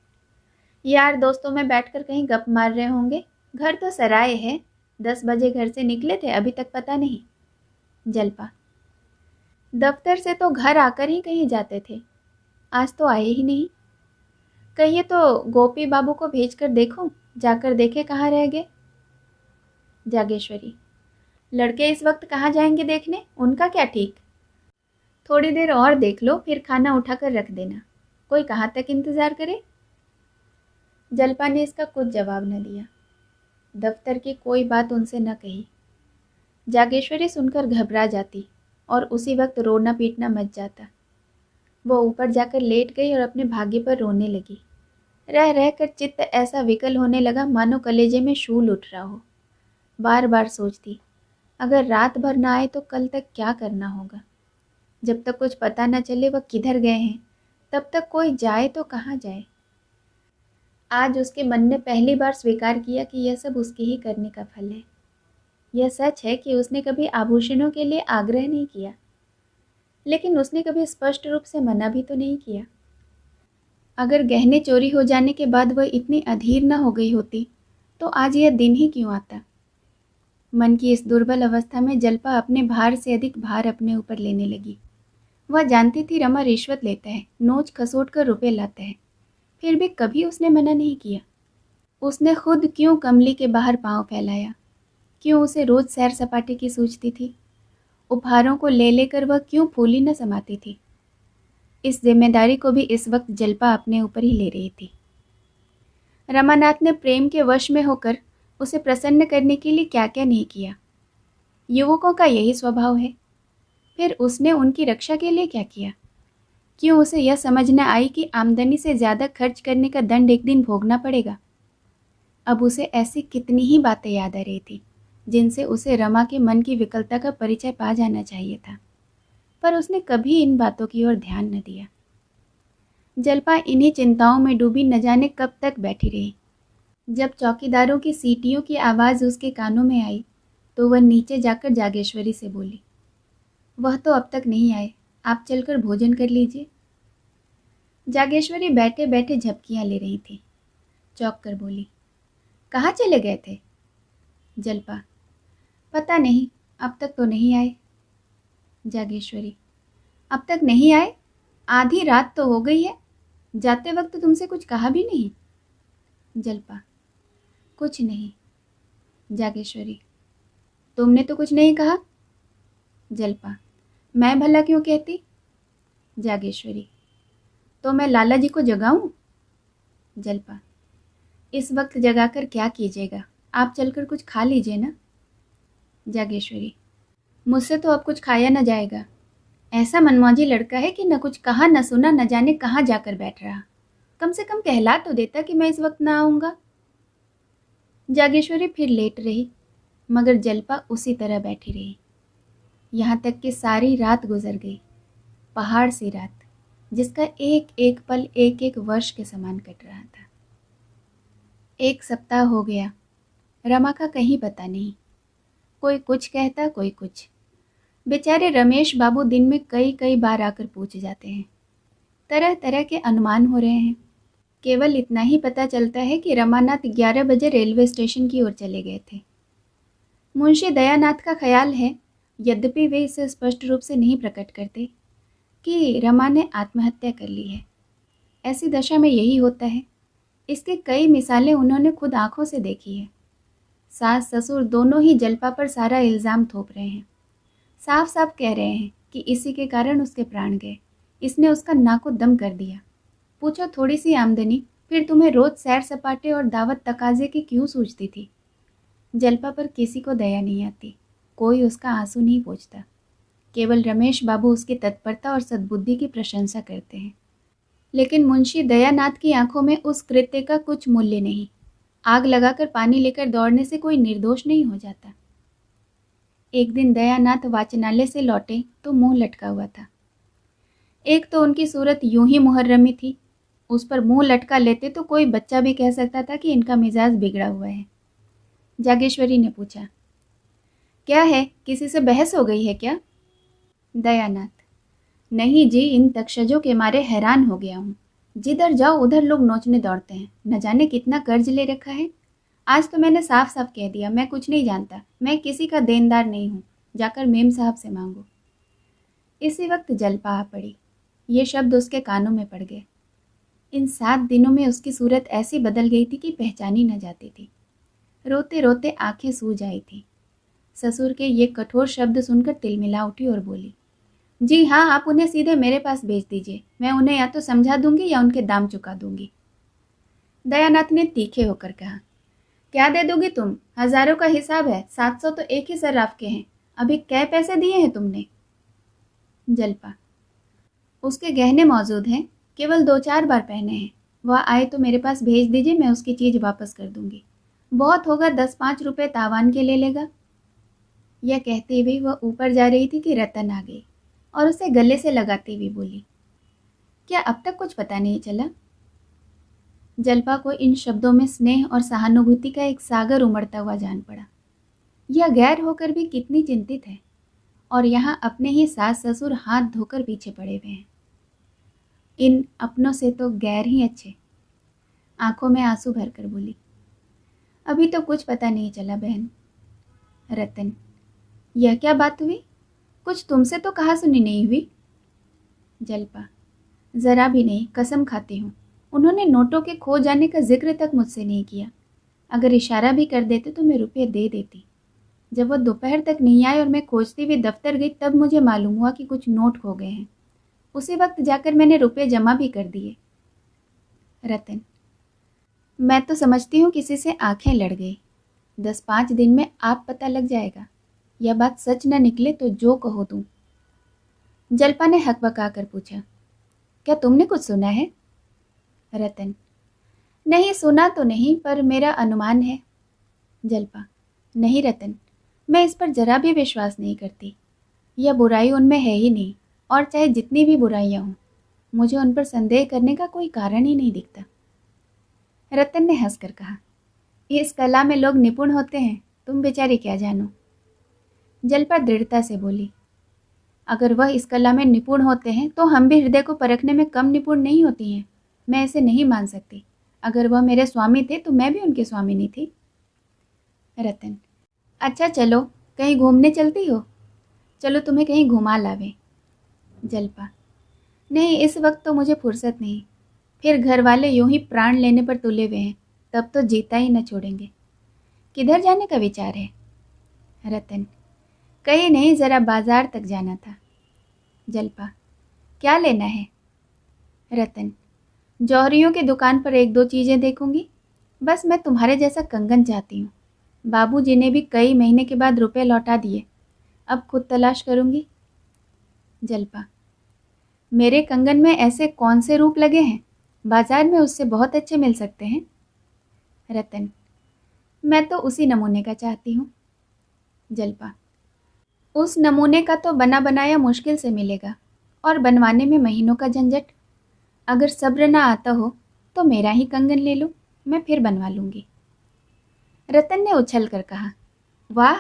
यार दोस्तों में बैठकर कहीं गप मार रहे होंगे। घर तो सराय है, 10 बजे घर से निकले थे, अभी तक पता नहीं। जल्पा, दफ्तर से तो घर आकर ही कहीं जाते थे, आज तो आए ही नहीं। कहिए तो गोपी बाबू को भेजकर देखूं, जाकर देखे कहाँ रह गए। जागेश्वरी, लड़के इस वक्त कहाँ जाएंगे देखने, उनका क्या ठीक। थोड़ी देर और देख लो, फिर खाना उठाकर रख देना, कोई कहाँ तक इंतजार करे। जल्पा ने इसका कुछ जवाब न दिया। दफ्तर की कोई बात उनसे न कही। जागेश्वरी सुनकर घबरा जाती और उसी वक्त रोना पीटना मच जाता। वो ऊपर जाकर लेट गई और अपने भाग्य पर रोने लगी। रह रह कर चित्त ऐसा विकल होने लगा मानो कलेजे में शूल उठ रहा हो। बार बार सोचती, अगर रात भर ना आए तो कल तक क्या करना होगा। जब तक कुछ पता न चले वह किधर गए हैं, तब तक कोई जाए तो कहाँ जाए। आज उसके मन ने पहली बार स्वीकार किया कि यह सब उसके ही करने का फल है। यह सच है कि उसने कभी आभूषणों के लिए आग्रह नहीं किया, लेकिन उसने कभी स्पष्ट रूप से मना भी तो नहीं किया। अगर गहने चोरी हो जाने के बाद वह इतनी अधीर न हो गई होती तो आज यह दिन ही क्यों आता। मन की इस दुर्बल अवस्था में जल्पा अपने भार से अधिक भार अपने ऊपर लेने लगी। वह जानती थी रमा रिश्वत लेता है, नोच खसोट कर रुपए लाता है, फिर भी कभी उसने मना नहीं किया। उसने खुद क्यों कमली के बाहर पांव फैलाया, क्यों उसे रोज सैर सपाटे की सूझती थी, उपहारों को ले लेकर वह क्यों फूली न समाती थी। इस जिम्मेदारी को भी इस वक्त जल्पा अपने ऊपर ही ले रही थी। रमानाथ ने प्रेम के वश में होकर उसे प्रसन्न करने के लिए क्या क्या नहीं किया। युवकों का यही स्वभाव है। फिर उसने उनकी रक्षा के लिए क्या किया। क्यों उसे यह समझ न आई कि आमदनी से ज़्यादा खर्च करने का दंड एक दिन भोगना पड़ेगा। अब उसे ऐसी कितनी ही बातें याद आ रही थी जिनसे उसे रमा के मन की विकलता का परिचय पा जाना चाहिए था। पर उसने कभी इन बातों की ओर ध्यान न दिया। जल्पा इन्हीं चिंताओं में डूबी न जाने कब तक बैठी रही। जब चौकीदारों की सीटियों की आवाज़ उसके कानों में आई तो वह नीचे जाकर जागेश्वरी से बोली, वह तो अब तक नहीं आए, आप चलकर भोजन कर लीजिए। जागेश्वरी बैठे बैठे झपकियां ले रही थी। चौंक कर बोली, कहाँ चले गए थे? जल्पा, पता नहीं, अब तक तो नहीं आए। जागेश्वरी, अब तक नहीं आए? आधी रात तो हो गई है, जाते वक्त तुमसे कुछ कहा भी नहीं? जल्पा, कुछ नहीं। जागेश्वरी, तुमने तो कुछ नहीं कहा? जल्पा, मैं भला क्यों कहती? जागेश्वरी, तो मैं लाला जी को जगाऊं? जल्पा, इस वक्त जगाकर क्या कीजिएगा, आप चलकर कुछ खा लीजिए ना। जागेश्वरी, मुझसे तो अब कुछ खाया न जाएगा। ऐसा मनमौजी लड़का है कि न कुछ कहा न सुना, न जाने कहाँ जाकर बैठ रहा। कम से कम कहला तो देता कि मैं इस वक्त ना आऊँगा। जागेश्वरी फिर लेट रही, मगर जल्पा उसी तरह बैठी रही। यहाँ तक कि सारी रात गुजर गई, पहाड़ सी रात, जिसका एक एक पल एक एक वर्ष के समान कट रहा था। 1 सप्ताह हो गया, रमा का कहीं पता नहीं। कोई कुछ कहता, कोई कुछ। बेचारे रमेश बाबू दिन में कई कई बार आकर पूछ जाते हैं। तरह तरह के अनुमान हो रहे हैं। केवल इतना ही पता चलता है कि रमानाथ 11 बजे रेलवे स्टेशन की ओर चले गए थे। मुंशी दयानाथ का ख्याल है, यद्यपि वे इसे स्पष्ट रूप से नहीं प्रकट करते, कि रमा ने आत्महत्या कर ली है। ऐसी दशा में यही होता है। इसके कई मिसालें उन्होंने खुद आंखों से देखी है। सास ससुर दोनों ही जल्पा पर सारा इल्ज़ाम थोप रहे हैं। साफ साफ कह रहे हैं कि इसी के कारण उसके प्राण गए, इसने उसका नाको दम कर दिया। पूछो थोड़ी सी आमदनी, फिर तुम्हें रोज सैर सपाटे और दावत तकाजे की क्यों सूझती थी? जल्पा पर किसी को दया नहीं आती, कोई उसका आंसू नहीं पोंछता। केवल रमेश बाबू उसकी तत्परता और सद्बुद्धि की प्रशंसा करते हैं। लेकिन मुंशी दयानाथ की आंखों में उस कृत्य का कुछ मूल्य नहीं। आग लगाकर पानी लेकर दौड़ने से कोई निर्दोष नहीं हो जाता। एक दिन दयानाथ वाचनालय से लौटे तो मुंह लटका हुआ था। एक तो उनकी सूरत यूं ही मुहर्रमी थी, उस पर मुंह लटका लेते तो कोई बच्चा भी कह सकता था कि इनका मिजाज बिगड़ा हुआ है। जागेश्वरी ने पूछा, क्या है, किसी से बहस हो गई है क्या? दयानाथ, नहीं जी, इन तक्षजों के मारे हैरान हो गया हूँ। जिधर जाओ उधर लोग नोचने दौड़ते हैं, न जाने कितना कर्ज ले रखा है। आज तो मैंने साफ साफ कह दिया, मैं कुछ नहीं जानता, मैं किसी का देनदार नहीं हूँ, जाकर मेम साहब से मांगो। इसी वक्त जल्पा आ पड़ी। ये शब्द उसके कानों में पड़ गए। इन 7 दिनों में उसकी सूरत ऐसी बदल गई थी कि पहचानी न जाती थी। रोते रोते आंखें सूज आई थी। ससुर के ये कठोर शब्द सुनकर तिलमिला उठी और बोली, जी हाँ, आप उन्हें सीधे मेरे पास भेज दीजिए, मैं उन्हें या तो समझा दूंगी या उनके दाम चुका दूंगी। दयानाथ ने तीखे होकर कहा, क्या दे दोगी तुम? हजारों का हिसाब है, 700 तो एक ही सर्राफ के हैं। अभी कै पैसे दिए हैं तुमने? जल्पा, उसके गहने मौजूद हैं, केवल 2-4 बार पहने हैं। वह आए तो मेरे पास भेज दीजिए, मैं उसकी चीज़ वापस कर दूंगी। बहुत होगा 10-5 रुपये तावान के ले लेगा। यह कहते हुए वह ऊपर जा रही थी कि रतन आ गई और उसे गले से लगाती हुई बोली, क्या अब तक कुछ पता नहीं चला? जल्पा को इन शब्दों में स्नेह और सहानुभूति का एक सागर उमड़ता हुआ जान पड़ा। यह गैर होकर भी कितनी चिंतित है, और यहाँ अपने ही सास ससुर हाथ धोकर पीछे पड़े हुए हैं। इन अपनों से तो गैर ही अच्छे। आंखों में आंसू भरकर बोली, अभी तो कुछ पता नहीं चला बहन। रतन, यह क्या बात हुई? कुछ तुमसे तो कहा सुनी नहीं हुई। जल्पा, जरा भी नहीं, कसम खाती हूँ। उन्होंने नोटों के खो जाने का जिक्र तक मुझसे नहीं किया। अगर इशारा भी कर देते तो मैं रुपये दे देती। जब वो दोपहर तक नहीं आए और मैं खोजती हुई दफ्तर गई, तब मुझे मालूम हुआ कि कुछ नोट खो गए हैं। उसी वक्त जाकर मैंने रुपये जमा भी कर दिए। रतन, मैं तो समझती हूँ किसी से आंखें लड़ गई। 10-5 दिन में आप पता लग जाएगा। यह बात सच न निकले तो जो कहो तुम। जल्पा ने हकबका कर पूछा, क्या तुमने कुछ सुना है? रतन, नहीं, सुना तो नहीं, पर मेरा अनुमान है। जल्पा, नहीं रतन, मैं इस पर जरा भी विश्वास नहीं करती। यह बुराई उनमें है ही नहीं। और चाहे जितनी भी बुराइयां हों, मुझे उन पर संदेह करने का कोई कारण ही नहीं दिखता। रतन ने हंसकर कहा, इस कला में लोग निपुण होते हैं, तुम बेचारी क्या जानो। जलपा दृढ़ता से बोली, अगर वह इस कला में निपुण होते हैं तो हम भी हृदय को परखने में कम निपुण नहीं होती हैं। मैं इसे नहीं मान सकती। अगर वह मेरे स्वामी थे तो मैं भी उनकी स्वामिनी थी। रतन, अच्छा चलो, कहीं घूमने चलती हो? चलो तुम्हें कहीं घुमा लावे। जलपा, नहीं, इस वक्त तो मुझे फुर्सत नहीं। फिर घर वाले यूं ही प्राण लेने पर तुले हुए हैं, तब तो जीता ही न छोड़ेंगे। किधर जाने का विचार है? रतन, कहीं नहीं, जरा बाजार तक जाना था। जलपा, क्या लेना है? रतन, जौहरियों की दुकान पर एक दो चीज़ें देखूंगी। बस मैं तुम्हारे जैसा कंगन चाहती हूँ। बाबूजी ने भी कई महीने के बाद रुपए लौटा दिए, अब खुद तलाश करूंगी। जलपा, मेरे कंगन में ऐसे कौन से रूप लगे हैं? बाजार में उससे बहुत अच्छे मिल सकते हैं। रतन, मैं तो उसी नमूने का चाहती हूँ। जलपा, उस नमूने का तो बना बनाया मुश्किल से मिलेगा, और बनवाने में महीनों का झंझट। अगर सब्र ना आता हो तो मेरा ही कंगन ले लो, मैं फिर बनवा लूँगी। रतन ने उछल कर कहा, वाह,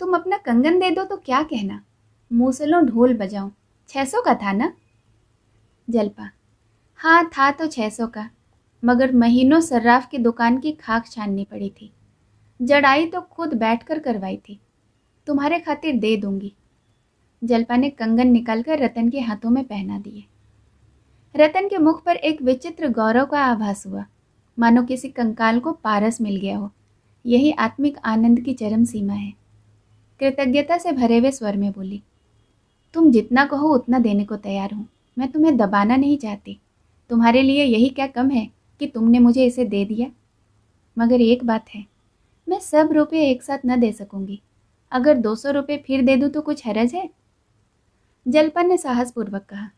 तुम अपना कंगन दे दो तो क्या कहना, मूसलों ढोल बजाऊं। 600 का था ना? जलपा, हाँ था तो 600 का, मगर महीनों सर्राफ की दुकान की खाक छाननी पड़ी थी। जड़ाई तो खुद बैठकर करवाई थी। तुम्हारे खातिर दे दूंगी। जलपा ने कंगन निकालकर रतन के हाथों में पहना दिए। रतन के मुख पर एक विचित्र गौरव का आभास हुआ, मानो किसी कंकाल को पारस मिल गया हो। यही आत्मिक आनंद की चरम सीमा है। कृतज्ञता से भरे हुए स्वर में बोली, तुम जितना कहो उतना देने को तैयार हूँ। मैं तुम्हें दबाना नहीं चाहती। तुम्हारे लिए यही क्या कम है कि तुमने मुझे इसे दे दिया। मगर एक बात है, मैं सब रुपये एक साथ न दे सकूंगी। अगर 200 रुपये फिर दे दूँ तो कुछ हरज है? जलपन ने साहसपूर्वक कहा,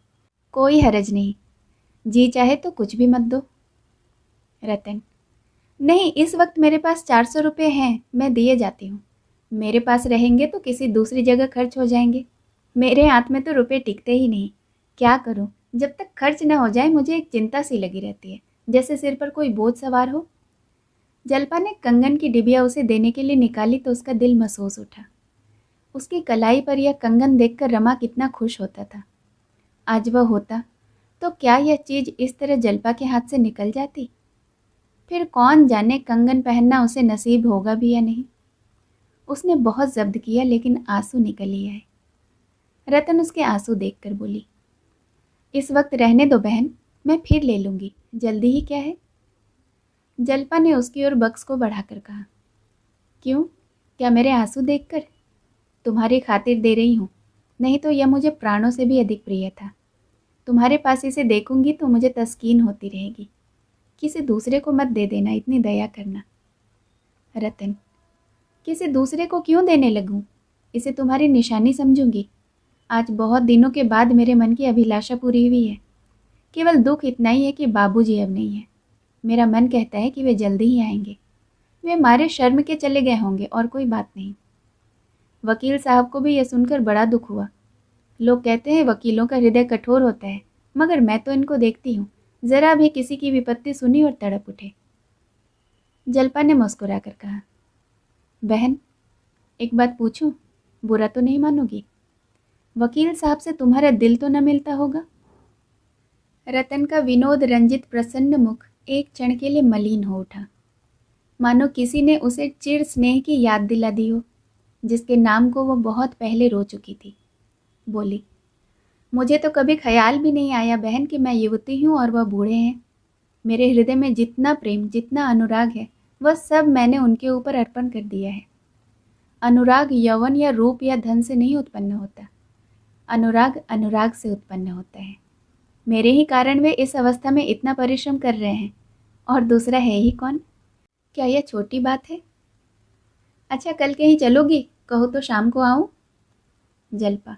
कोई हरज नहीं, जी चाहे तो कुछ भी मत दो। रतन, नहीं, इस वक्त मेरे पास 400 रुपये हैं, मैं दिए जाती हूँ। मेरे पास रहेंगे तो किसी दूसरी जगह खर्च हो जाएंगे। मेरे हाथ में तो रुपये टिकते ही नहीं। क्या करूँ? जब तक खर्च न हो जाए मुझे एक चिंता सी लगी रहती है, जैसे सिर पर कोई बोझ सवार हो। जलपा ने कंगन की डिबिया उसे देने के लिए निकाली तो उसका दिल महसूस उठा। उसकी कलाई पर यह कंगन देखकर रमा कितना खुश होता था। आज वह होता तो क्या यह चीज़ इस तरह जलपा के हाथ से निकल जाती? फिर कौन जाने कंगन पहनना उसे नसीब होगा भी या नहीं। उसने बहुत जब्त किया लेकिन आंसू निकल ही आए। रतन उसके आंसू देखकर बोली, इस वक्त रहने दो बहन, मैं फिर ले लूँगी, जल्दी ही क्या है। जलपा ने उसकी ओर बक्स को बढ़ाकर कहा, क्यों, क्या मेरे आंसू देखकर? तुम्हारी खातिर दे रही हूँ, नहीं तो यह मुझे प्राणों से भी अधिक प्रिय था। तुम्हारे पास इसे देखूंगी तो मुझे तस्कीन होती रहेगी। किसी दूसरे को मत दे देना, इतनी दया करना। रतन, किसी दूसरे को क्यों देने लगूं? इसे तुम्हारी निशानी समझूंगी। आज बहुत दिनों के बाद मेरे मन की अभिलाषा पूरी हुई है। केवल दुख इतना ही है कि बाबूजी अब नहीं है। मेरा मन कहता है कि वे जल्दी ही आएंगे। वे मारे शर्म के चले गए होंगे और कोई बात नहीं। वकील साहब को भी यह सुनकर बड़ा दुख हुआ। लोग कहते हैं वकीलों का हृदय कठोर होता है, मगर मैं तो इनको देखती हूँ, जरा भी किसी की विपत्ति सुनी और तड़प उठे। जलपा ने मुस्कुरा कर कहा, बहन, एक बात पूछूं, बुरा तो नहीं मानोगी? वकील साहब से तुम्हारा दिल तो न मिलता होगा? रतन का विनोद रंजित प्रसन्न मुख एक क्षण के लिए मलिन हो उठा, मानो किसी ने उसे चिर स्नेह की याद दिला दी हो, जिसके नाम को वो बहुत पहले रो चुकी थी। बोली, मुझे तो कभी ख्याल भी नहीं आया बहन कि मैं युवती हूँ और वह बूढ़े हैं। मेरे हृदय में जितना प्रेम, जितना अनुराग है, वह सब मैंने उनके ऊपर अर्पण कर दिया है। अनुराग यौवन या रूप या धन से नहीं उत्पन्न होता। अनुराग अनुराग से उत्पन्न होता है। मेरे ही कारण वे इस अवस्था में इतना परिश्रम कर रहे हैं, और दूसरा है ही कौन? क्या यह छोटी बात है? अच्छा, कल कहीं चलोगी? कहो तो शाम को आऊँ? जलपा,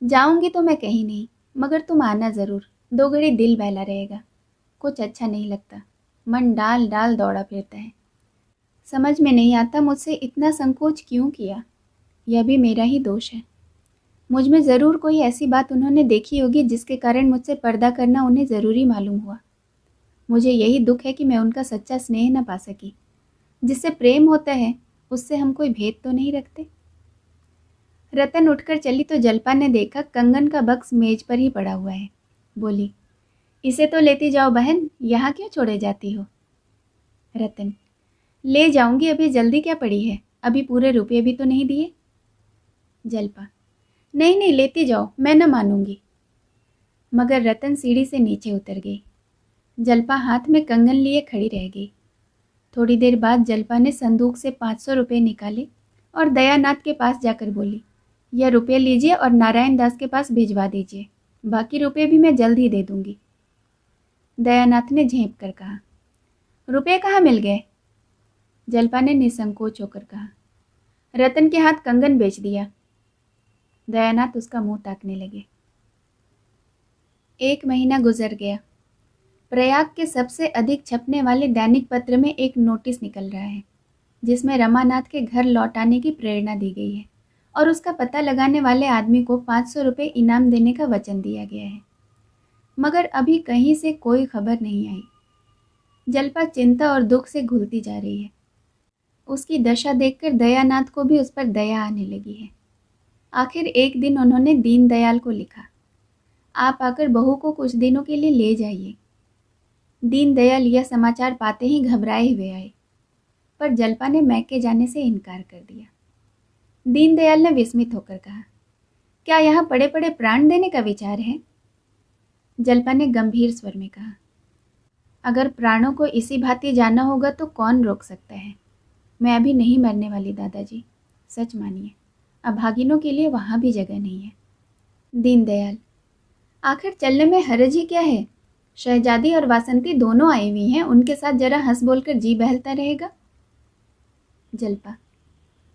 जाऊंगी तो मैं कहीं नहीं, मगर तुम आना ज़रूर। 2 घड़ी दिल बहला रहेगा। कुछ अच्छा नहीं लगता, मन डाल डाल दौड़ा फिरता है। समझ में नहीं आता मुझसे इतना संकोच क्यों किया। यह भी मेरा ही दोष है। मुझ में ज़रूर कोई ऐसी बात उन्होंने देखी होगी जिसके कारण मुझसे पर्दा करना उन्हें ज़रूरी मालूम हुआ। मुझे यही दुख है कि मैं उनका सच्चा स्नेह न पा सकी। जिससे प्रेम होता है उससे हम कोई भेद तो नहीं रखते। रतन उठकर चली तो जल्पा ने देखा कंगन का बक्स मेज पर ही पड़ा हुआ है। बोली, इसे तो लेती जाओ बहन, यहाँ क्यों छोड़े जाती हो? रतन, ले जाऊंगी, अभी जल्दी क्या पड़ी है, अभी पूरे रुपये भी तो नहीं दिए। जल्पा, नहीं नहीं लेती जाओ, मैं न मानूंगी। मगर रतन सीढ़ी से नीचे उतर गई। जल्पा हाथ में कंगन लिए खड़ी रह गई। थोड़ी देर बाद जल्पा ने संदूक से 500 रुपये निकाले और दयानाथ के पास जाकर बोली, यह रुपये लीजिए और नारायण दास के पास भिजवा दीजिए, बाकी रुपये भी मैं जल्द ही दे दूंगी। दयानाथ ने झेंप कर कहा, रुपये कहाँ मिल गए? जल्पा ने निसंकोच होकर कहा, रतन के हाथ कंगन बेच दिया। दयानाथ उसका मुंह ताकने लगे। 1 महीना गुजर गया। प्रयाग के सबसे अधिक छपने वाले दैनिक पत्र में एक नोटिस निकल रहा है जिसमें रमानाथ के घर लौट आने की प्रेरणा दी गई है और उसका पता लगाने वाले आदमी को 500 रुपये इनाम देने का वचन दिया गया है। मगर अभी कहीं से कोई खबर नहीं आई। जल्पा चिंता और दुख से घुलती जा रही है। उसकी दशा देखकर दयानाथ को भी उस पर दया आने लगी है। आखिर एक दिन उन्होंने दीनदयाल को लिखा, आप आकर बहू को कुछ दिनों के लिए ले जाइए। दीनदयाल यह समाचार पाते ही घबराए हुए आए, पर जल्पा ने मैके जाने से इनकार कर दिया। दीनदयाल ने विस्मित होकर कहा, क्या यहाँ पड़े पड़े प्राण देने का विचार है? जल्पा ने गंभीर स्वर में कहा, अगर प्राणों को इसी भांति जाना होगा तो कौन रोक सकता है। मैं अभी नहीं मरने वाली दादाजी, सच मानिए, अभागिनों के लिए वहाँ भी जगह नहीं है। दीनदयाल, आखिर चलने में हरज ही क्या है? शहजादी और वासंती दोनों आई हुई हैं, उनके साथ जरा हंस बोलकर जी बहलता रहेगा। जल्पा,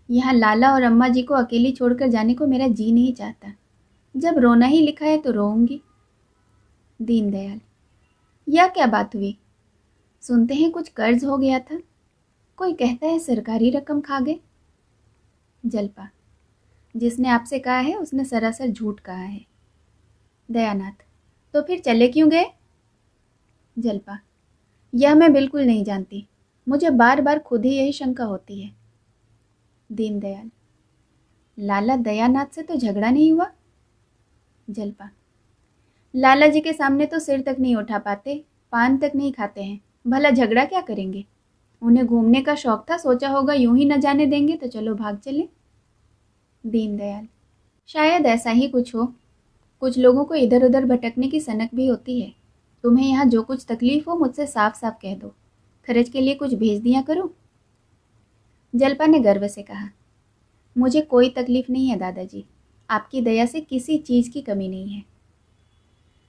यहाँ लाला और अम्मा जी को अकेली छोड़कर जाने को मेरा जी नहीं चाहता। जब रोना ही लिखा है तो रोऊंगी। दीनदयाल, यह क्या बात हुई? सुनते हैं कुछ कर्ज हो गया था, कोई कहता है सरकारी रकम खा गए। जल्पा, जिसने आपसे कहा है उसने सरासर झूठ कहा है। दयानाथ, तो फिर चले क्यों गए? जल्पा, यह मैं बिल्कुल नहीं जानती, मुझे बार बार खुद ही यही शंका होती है। दीनदयाल, लाला दयानाथ से तो झगड़ा नहीं हुआ? जल्पा, लाला जी के सामने तो सिर तक नहीं उठा पाते, पान तक नहीं खाते हैं, भला झगड़ा क्या करेंगे? उन्हें घूमने का शौक था, सोचा होगा यूं ही न जाने देंगे तो चलो भाग चले। दीनदयाल, शायद ऐसा ही कुछ हो। कुछ लोगों को इधर उधर भटकने की सनक भी होती है। तुम्हें यहाँ जो कुछ तकलीफ हो मुझसे साफ साफ कह दो, खर्च के लिए कुछ भेज दिया करो। जल्पा ने गर्व से कहा, मुझे कोई तकलीफ नहीं है दादाजी, आपकी दया से किसी चीज़ की कमी नहीं है।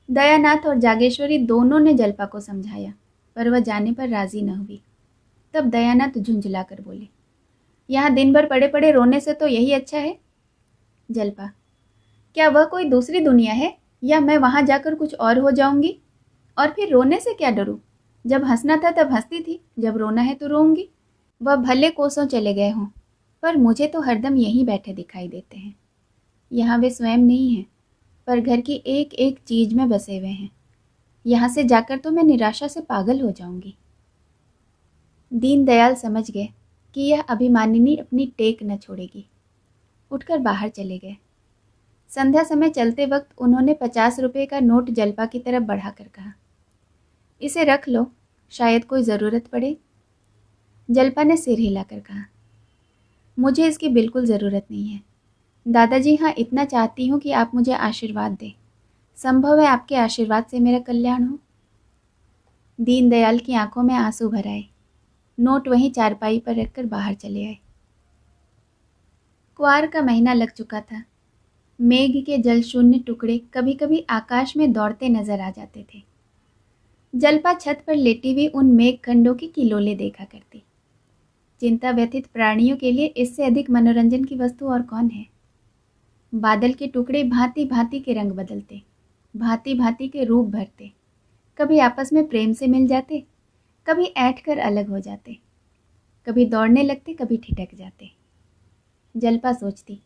दयानाथ और जागेश्वरी दोनों ने जल्पा को समझाया, पर वह जाने पर राजी न हुई। तब दयानाथ झुंझला कर बोले, यहाँ दिन भर पड़े पड़े रोने से तो यही अच्छा है। जल्पा, क्या वह कोई दूसरी दुनिया है, या मैं वहाँ जाकर कुछ और हो जाऊंगी? और फिर रोने से क्या डरूं? जब हंसना था तब हंसती थी, जब रोना है तो रोऊंगी। वह भले कोसों चले गए हों, पर मुझे तो हरदम यहीं बैठे दिखाई देते हैं। यहाँ वे स्वयं नहीं हैं, पर घर की एक एक चीज में बसे हुए हैं। यहाँ से जाकर तो मैं निराशा से पागल हो जाऊंगी। दीनदयाल समझ गए कि यह अभिमानिनी अपनी टेक न छोड़ेगी। उठकर बाहर चले गए। संध्या समय चलते वक्त उन्होंने 50 रुपये का नोट जल्पा की तरफ बढ़ाकर कहा, इसे रख लो, शायद कोई ज़रूरत पड़े। जल्पा ने सिर हिलाकर कहा, मुझे इसकी बिल्कुल ज़रूरत नहीं है दादाजी। हाँ, इतना चाहती हूँ कि आप मुझे आशीर्वाद दें, संभव है आपके आशीर्वाद से मेरा कल्याण हो। दीनदयाल की आंखों में आंसू भर आए। नोट वहीं चारपाई पर रखकर बाहर चले आए। क्वार का महीना लग चुका था। मेघ के जलशून्य टुकड़े कभी कभी आकाश में दौड़ते नजर आ जाते थे। जल्पा छत पर लेटी हुई उन मेघ खंडों की किलोले देखा करती। चिंता व्यथित प्राणियों के लिए इससे अधिक मनोरंजन की वस्तु और कौन है? बादल के टुकड़े भांति भांति के रंग बदलते, भांति भांति के रूप भरते, कभी आपस में प्रेम से मिल जाते, कभी ऐंठ कर अलग हो जाते, कभी दौड़ने लगते, कभी ठिठक जाते। जल्पा सोचती,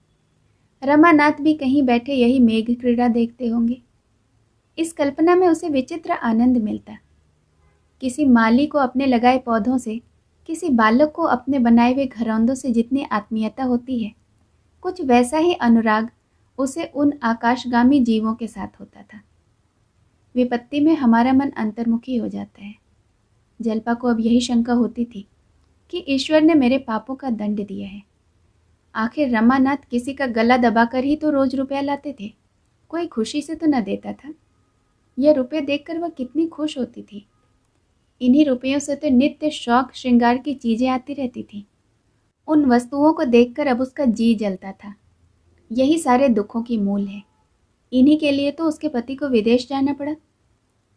रमानाथ भी कहीं बैठे यही मेघ क्रीड़ा देखते होंगे। इस कल्पना में उसे विचित्र आनंद मिलता। किसी माली को अपने लगाए पौधों से, किसी बालक को अपने बनाए हुए घरौंदों से जितनी आत्मीयता होती है, कुछ वैसा ही अनुराग उसे उन आकाशगामी जीवों के साथ होता था। विपत्ति में हमारा मन अंतर्मुखी हो जाता है। जल्पा को अब यही शंका होती थी कि ईश्वर ने मेरे पापों का दंड दिया है। आखिर रमानाथ किसी का गला दबाकर ही तो रोज रुपया लाते थे, कोई खुशी से तो न देता था। यह रुपये देखकर वह कितनी खुश होती थी। इन्हीं रुपयों से तो नित्य शौक श्रृंगार की चीजें आती रहती थी। उन वस्तुओं को देखकर अब उसका जी जलता था। यही सारे दुखों की मूल है। इन्हीं के लिए तो उसके पति को विदेश जाना पड़ा।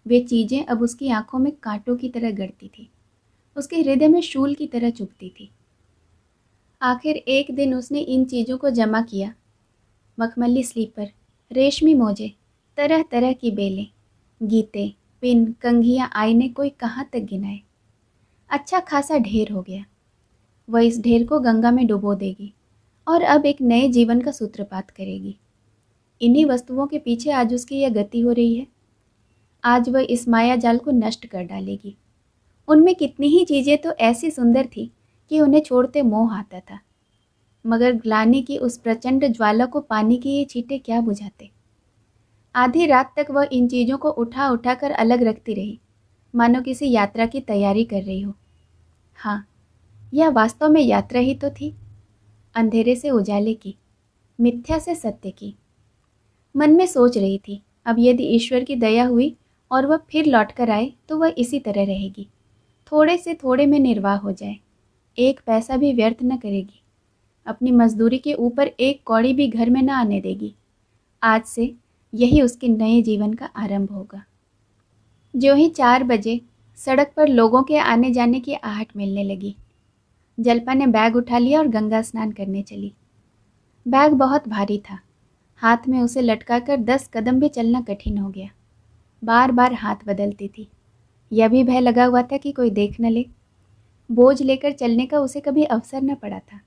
वे चीजें अब उसकी आंखों में कांटों की तरह गड़ती थी, उसके हृदय में शूल की तरह चुभती थी। आखिर एक दिन उसने इन चीजों को जमा किया। मखमली स्लीपर, रेशमी मोजे, तरह तरह की बेलें, गीते, पिन, कंघियां, आईने, कोई कहाँ तक गिनाए। अच्छा खासा ढेर हो गया। वह इस ढेर को गंगा में डुबो देगी और अब एक नए जीवन का सूत्रपात करेगी। इन्हीं वस्तुओं के पीछे आज उसकी यह गति हो रही है। आज वह इस माया जाल को नष्ट कर डालेगी। उनमें कितनी ही चीजें तो ऐसी सुंदर थी कि उन्हें छोड़ते मोह आता था, मगर ग्लानि की उस प्रचंड ज्वाला को पानी की ये छींटे क्या बुझाते। आधी रात तक वह इन चीज़ों को उठा उठा कर अलग रखती रही, मानो किसी यात्रा की तैयारी कर रही हो। हाँ, यह वास्तव में यात्रा ही तो थी, अंधेरे से उजाले की, मिथ्या से सत्य की। मन में सोच रही थी, अब यदि ईश्वर की दया हुई और वह फिर लौट कर आए तो वह इसी तरह रहेगी, थोड़े से थोड़े में निर्वाह हो जाए, एक पैसा भी व्यर्थ न करेगी, अपनी मजदूरी के ऊपर एक कौड़ी भी घर में न आने देगी। आज से यही उसके नए जीवन का आरंभ होगा। जो ही 4 बजे सड़क पर लोगों के आने जाने की आहट मिलने लगी। जल्पा ने बैग उठा लिया और गंगा स्नान करने चली। बैग बहुत भारी था, हाथ में उसे लटकाकर 10 कदम भी चलना कठिन हो गया। बार बार हाथ बदलती थी। यह भी भय लगा हुआ था कि कोई देख न ले। बोझ लेकर चलने का उसे कभी अवसर न पड़ा था।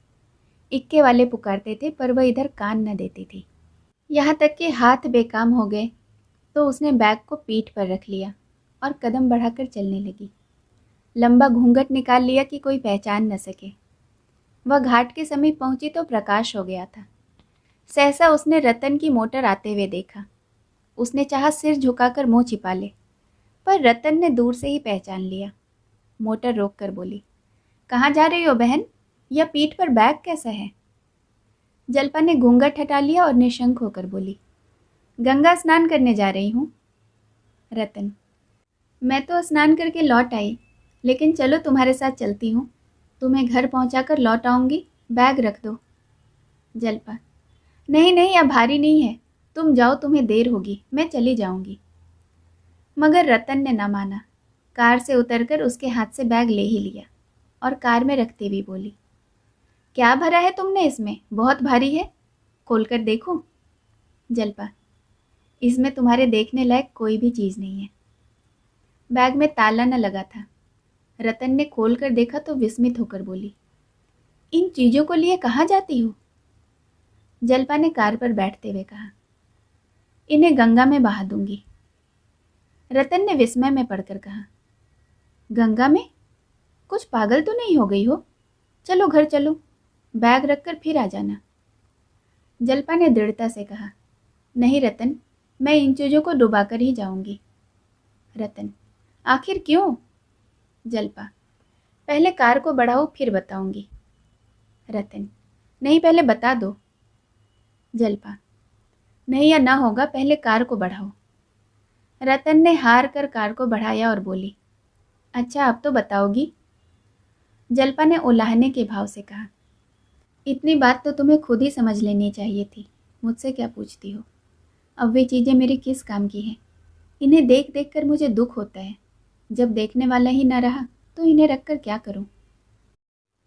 इक्के वाले पुकारते थे पर वह इधर कान न देती थी। यहाँ तक कि हाथ बेकाम हो गए तो उसने बैग को पीठ पर रख लिया और कदम बढ़ाकर चलने लगी। लंबा घूंघट निकाल लिया कि कोई पहचान न सके। वह घाट के समीप पहुंची तो प्रकाश हो गया था। सहसा उसने रतन की मोटर आते हुए देखा। उसने चाहा सिर झुकाकर मुंह छिपा ले, पर रतन ने दूर से ही पहचान लिया। मोटर रोक कर बोली, कहाँ जा रही हो बहन? यह पीठ पर बैग कैसा है? जल्पा ने घूंघट हटा लिया और निशंक होकर बोली, गंगा स्नान करने जा रही हूँ। रतन, मैं तो स्नान करके लौट आई, लेकिन चलो तुम्हारे साथ चलती हूँ, तुम्हें घर पहुँचाकर लौट आऊँगी, बैग रख दो। जल्पा, नहीं नहीं, अब भारी नहीं है, तुम जाओ, तुम्हें देर होगी, मैं चली जाऊँगी। मगर रतन ने न माना। कार से उतरकर उसके हाथ से बैग ले ही लिया और कार में रखते हुए बोली, क्या भरा है तुमने इसमें? बहुत भारी है, खोलकर देखो। जल्पा, इसमें तुम्हारे देखने लायक कोई भी चीज़ नहीं है। बैग में ताला न लगा था। रतन ने खोलकर देखा तो विस्मित होकर बोली, इन चीज़ों को लिए कहाँ जाती हो? जल्पा ने कार पर बैठते हुए कहा, इन्हें गंगा में बहा दूंगी। रतन ने विस्मय में पड़कर कहा, गंगा में? कुछ पागल तो नहीं हो गई हो? चलो घर चलो, बैग रखकर फिर आ जाना। जल्पा ने दृढ़ता से कहा, नहीं रतन, मैं इन चीज़ों को डुबाकर ही जाऊंगी। रतन, आखिर क्यों? जल्पा, पहले कार को बढ़ाओ फिर बताऊंगी। रतन, नहीं, पहले बता दो। जल्पा, नहीं, या ना होगा, पहले कार को बढ़ाओ। रतन ने हार कर कार को बढ़ाया और बोली, अच्छा अब तो बताओगी? जल्पा ने उलाहने के भाव से कहा, इतनी बात तो तुम्हें खुद ही समझ लेनी चाहिए थी, मुझसे क्या पूछती हो? अब वे चीज़ें मेरे किस काम की हैं? इन्हें देख देख कर मुझे दुख होता है। जब देखने वाला ही न रहा तो इन्हें रखकर क्या करूं?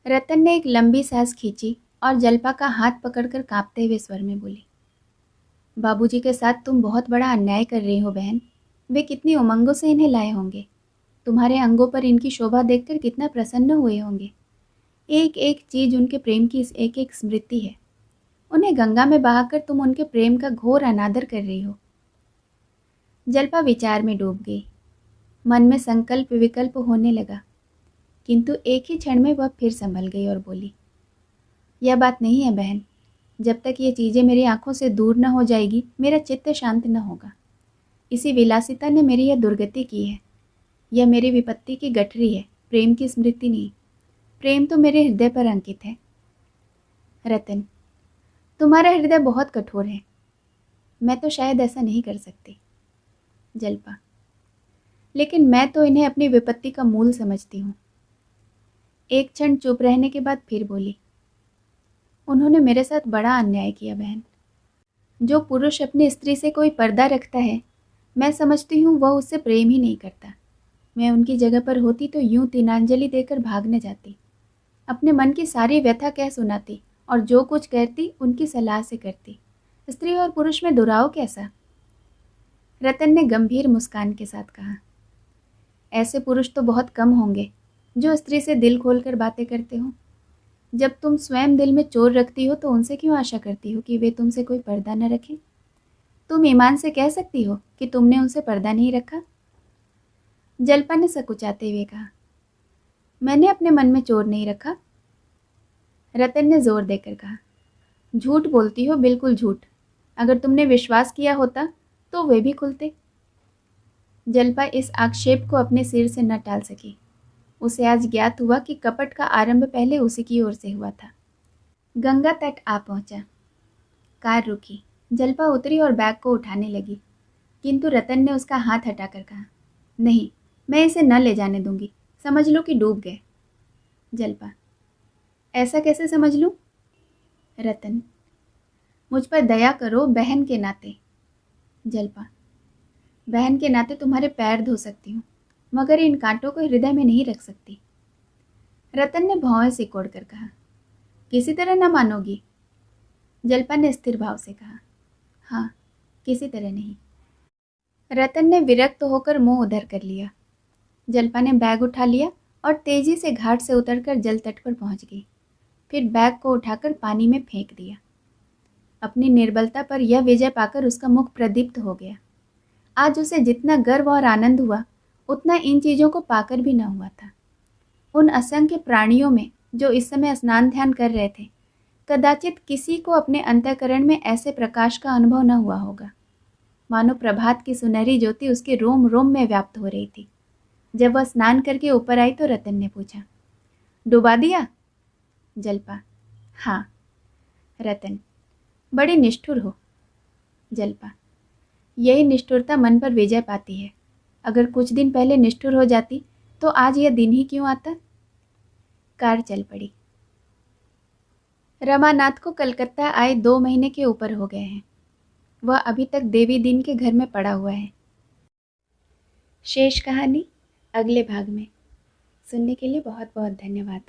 रतन ने एक लंबी सांस खींची और जल्पा का हाथ पकड़कर कांपते हुए स्वर में बोली, बाबूजी के साथ तुम बहुत बड़ा अन्याय कर रही हो बहन। वे कितनी उमंगों से इन्हें लाए होंगे। तुम्हारे अंगों पर इनकी शोभा देखकर कितना प्रसन्न हुए होंगे। एक एक चीज उनके प्रेम की एक एक स्मृति है। उन्हें गंगा में बहाकर तुम उनके प्रेम का घोर अनादर कर रही हो। जल्पा विचार में डूब गई। मन में संकल्प विकल्प होने लगा, किंतु एक ही क्षण में वह फिर संभल गई और बोली, यह बात नहीं है बहन। जब तक ये चीज़ें मेरी आंखों से दूर न हो जाएगी, मेरा चित्त शांत न होगा। इसी विलासिता ने मेरी यह दुर्गति की है। यह मेरी विपत्ति की गठरी है, प्रेम की स्मृति नहीं। प्रेम तो मेरे हृदय पर अंकित है। रतन, तुम्हारा हृदय बहुत कठोर है। मैं तो शायद ऐसा नहीं कर सकती। जल्पा, लेकिन मैं तो इन्हें अपनी विपत्ति का मूल समझती हूँ। एक क्षण चुप रहने के बाद फिर बोली, उन्होंने मेरे साथ बड़ा अन्याय किया बहन। जो पुरुष अपनी स्त्री से कोई पर्दा रखता है, मैं समझती हूँ वह उससे प्रेम ही नहीं करता। मैं उनकी जगह पर होती तो यूं तिनांजलि देकर भाग न जाती, अपने मन की सारी व्यथा कह सुनाती और जो कुछ कहती उनकी सलाह से करती। स्त्री और पुरुष में दुराव कैसा? रतन ने गंभीर मुस्कान के साथ कहा, ऐसे पुरुष तो बहुत कम होंगे जो स्त्री से दिल खोलकर बातें करते हो। जब तुम स्वयं दिल में चोर रखती हो तो उनसे क्यों आशा करती हो कि वे तुमसे कोई पर्दा न रखें? तुम ईमान से कह सकती हो कि तुमने उनसे पर्दा नहीं रखा? जल्पा ने सकुचाते हुए कहा, मैंने अपने मन में चोर नहीं रखा। रतन ने जोर देकर कहा, झूठ बोलती हो, बिल्कुल झूठ। अगर तुमने विश्वास किया होता तो वे भी खुलते। जल्पा इस आक्षेप को अपने सिर से न टाल सकी। उसे आज ज्ञात हुआ कि कपट का आरंभ पहले उसी की ओर से हुआ था। गंगा तट आ पहुंचा। कार रुकी। जल्पा उतरी और बैग को उठाने लगी, किंतु रतन ने उसका हाथ हटाकर कहा, नहीं, मैं इसे न ले जाने दूंगी। समझ लो कि डूब गए। जल्पा, ऐसा कैसे समझ लूं? रतन, मुझ पर दया करो बहन के नाते। जल्पा, बहन के नाते तुम्हारे पैर धो सकती हूँ, मगर इन कांटों को हृदय में नहीं रख सकती। रतन ने भौहें सिकोड़ कर कहा, किसी तरह न मानोगी? जल्पा ने स्थिर भाव से कहा, हाँ, किसी तरह नहीं। रतन ने विरक्त होकर मुंह उधर कर लिया। जल्पा ने बैग उठा लिया और तेजी से घाट से उतरकर जल तट पर पहुंच गई। फिर बैग को उठाकर पानी में फेंक दिया। अपनी निर्बलता पर यह विजय पाकर उसका मुख प्रदीप्त हो गया। आज उसे जितना गर्व और आनंद हुआ, उतना इन चीज़ों को पाकर भी न हुआ था। उन असंख्य प्राणियों में जो इस समय स्नान ध्यान कर रहे थे, कदाचित किसी को अपने अंतःकरण में ऐसे प्रकाश का अनुभव न हुआ होगा। मानो प्रभात की सुनहरी ज्योति उसके रोम रोम में व्याप्त हो रही थी। जब वह स्नान करके ऊपर आई तो रतन ने पूछा, डुबा दिया? जल्पा, हाँ। रतन, बड़ी निष्ठुर हो। जल्पा, यही निष्ठुरता मन पर विजय पाती है। अगर कुछ दिन पहले निष्ठुर हो जाती तो आज यह दिन ही क्यों आता? कार चल पड़ी। रमानाथ को कलकत्ता आए 2 महीने के ऊपर हो गए हैं। वह अभी तक देवी दीन के घर में पड़ा हुआ है। शेष कहानी अगले भाग में। सुनने के लिए बहुत बहुत धन्यवाद।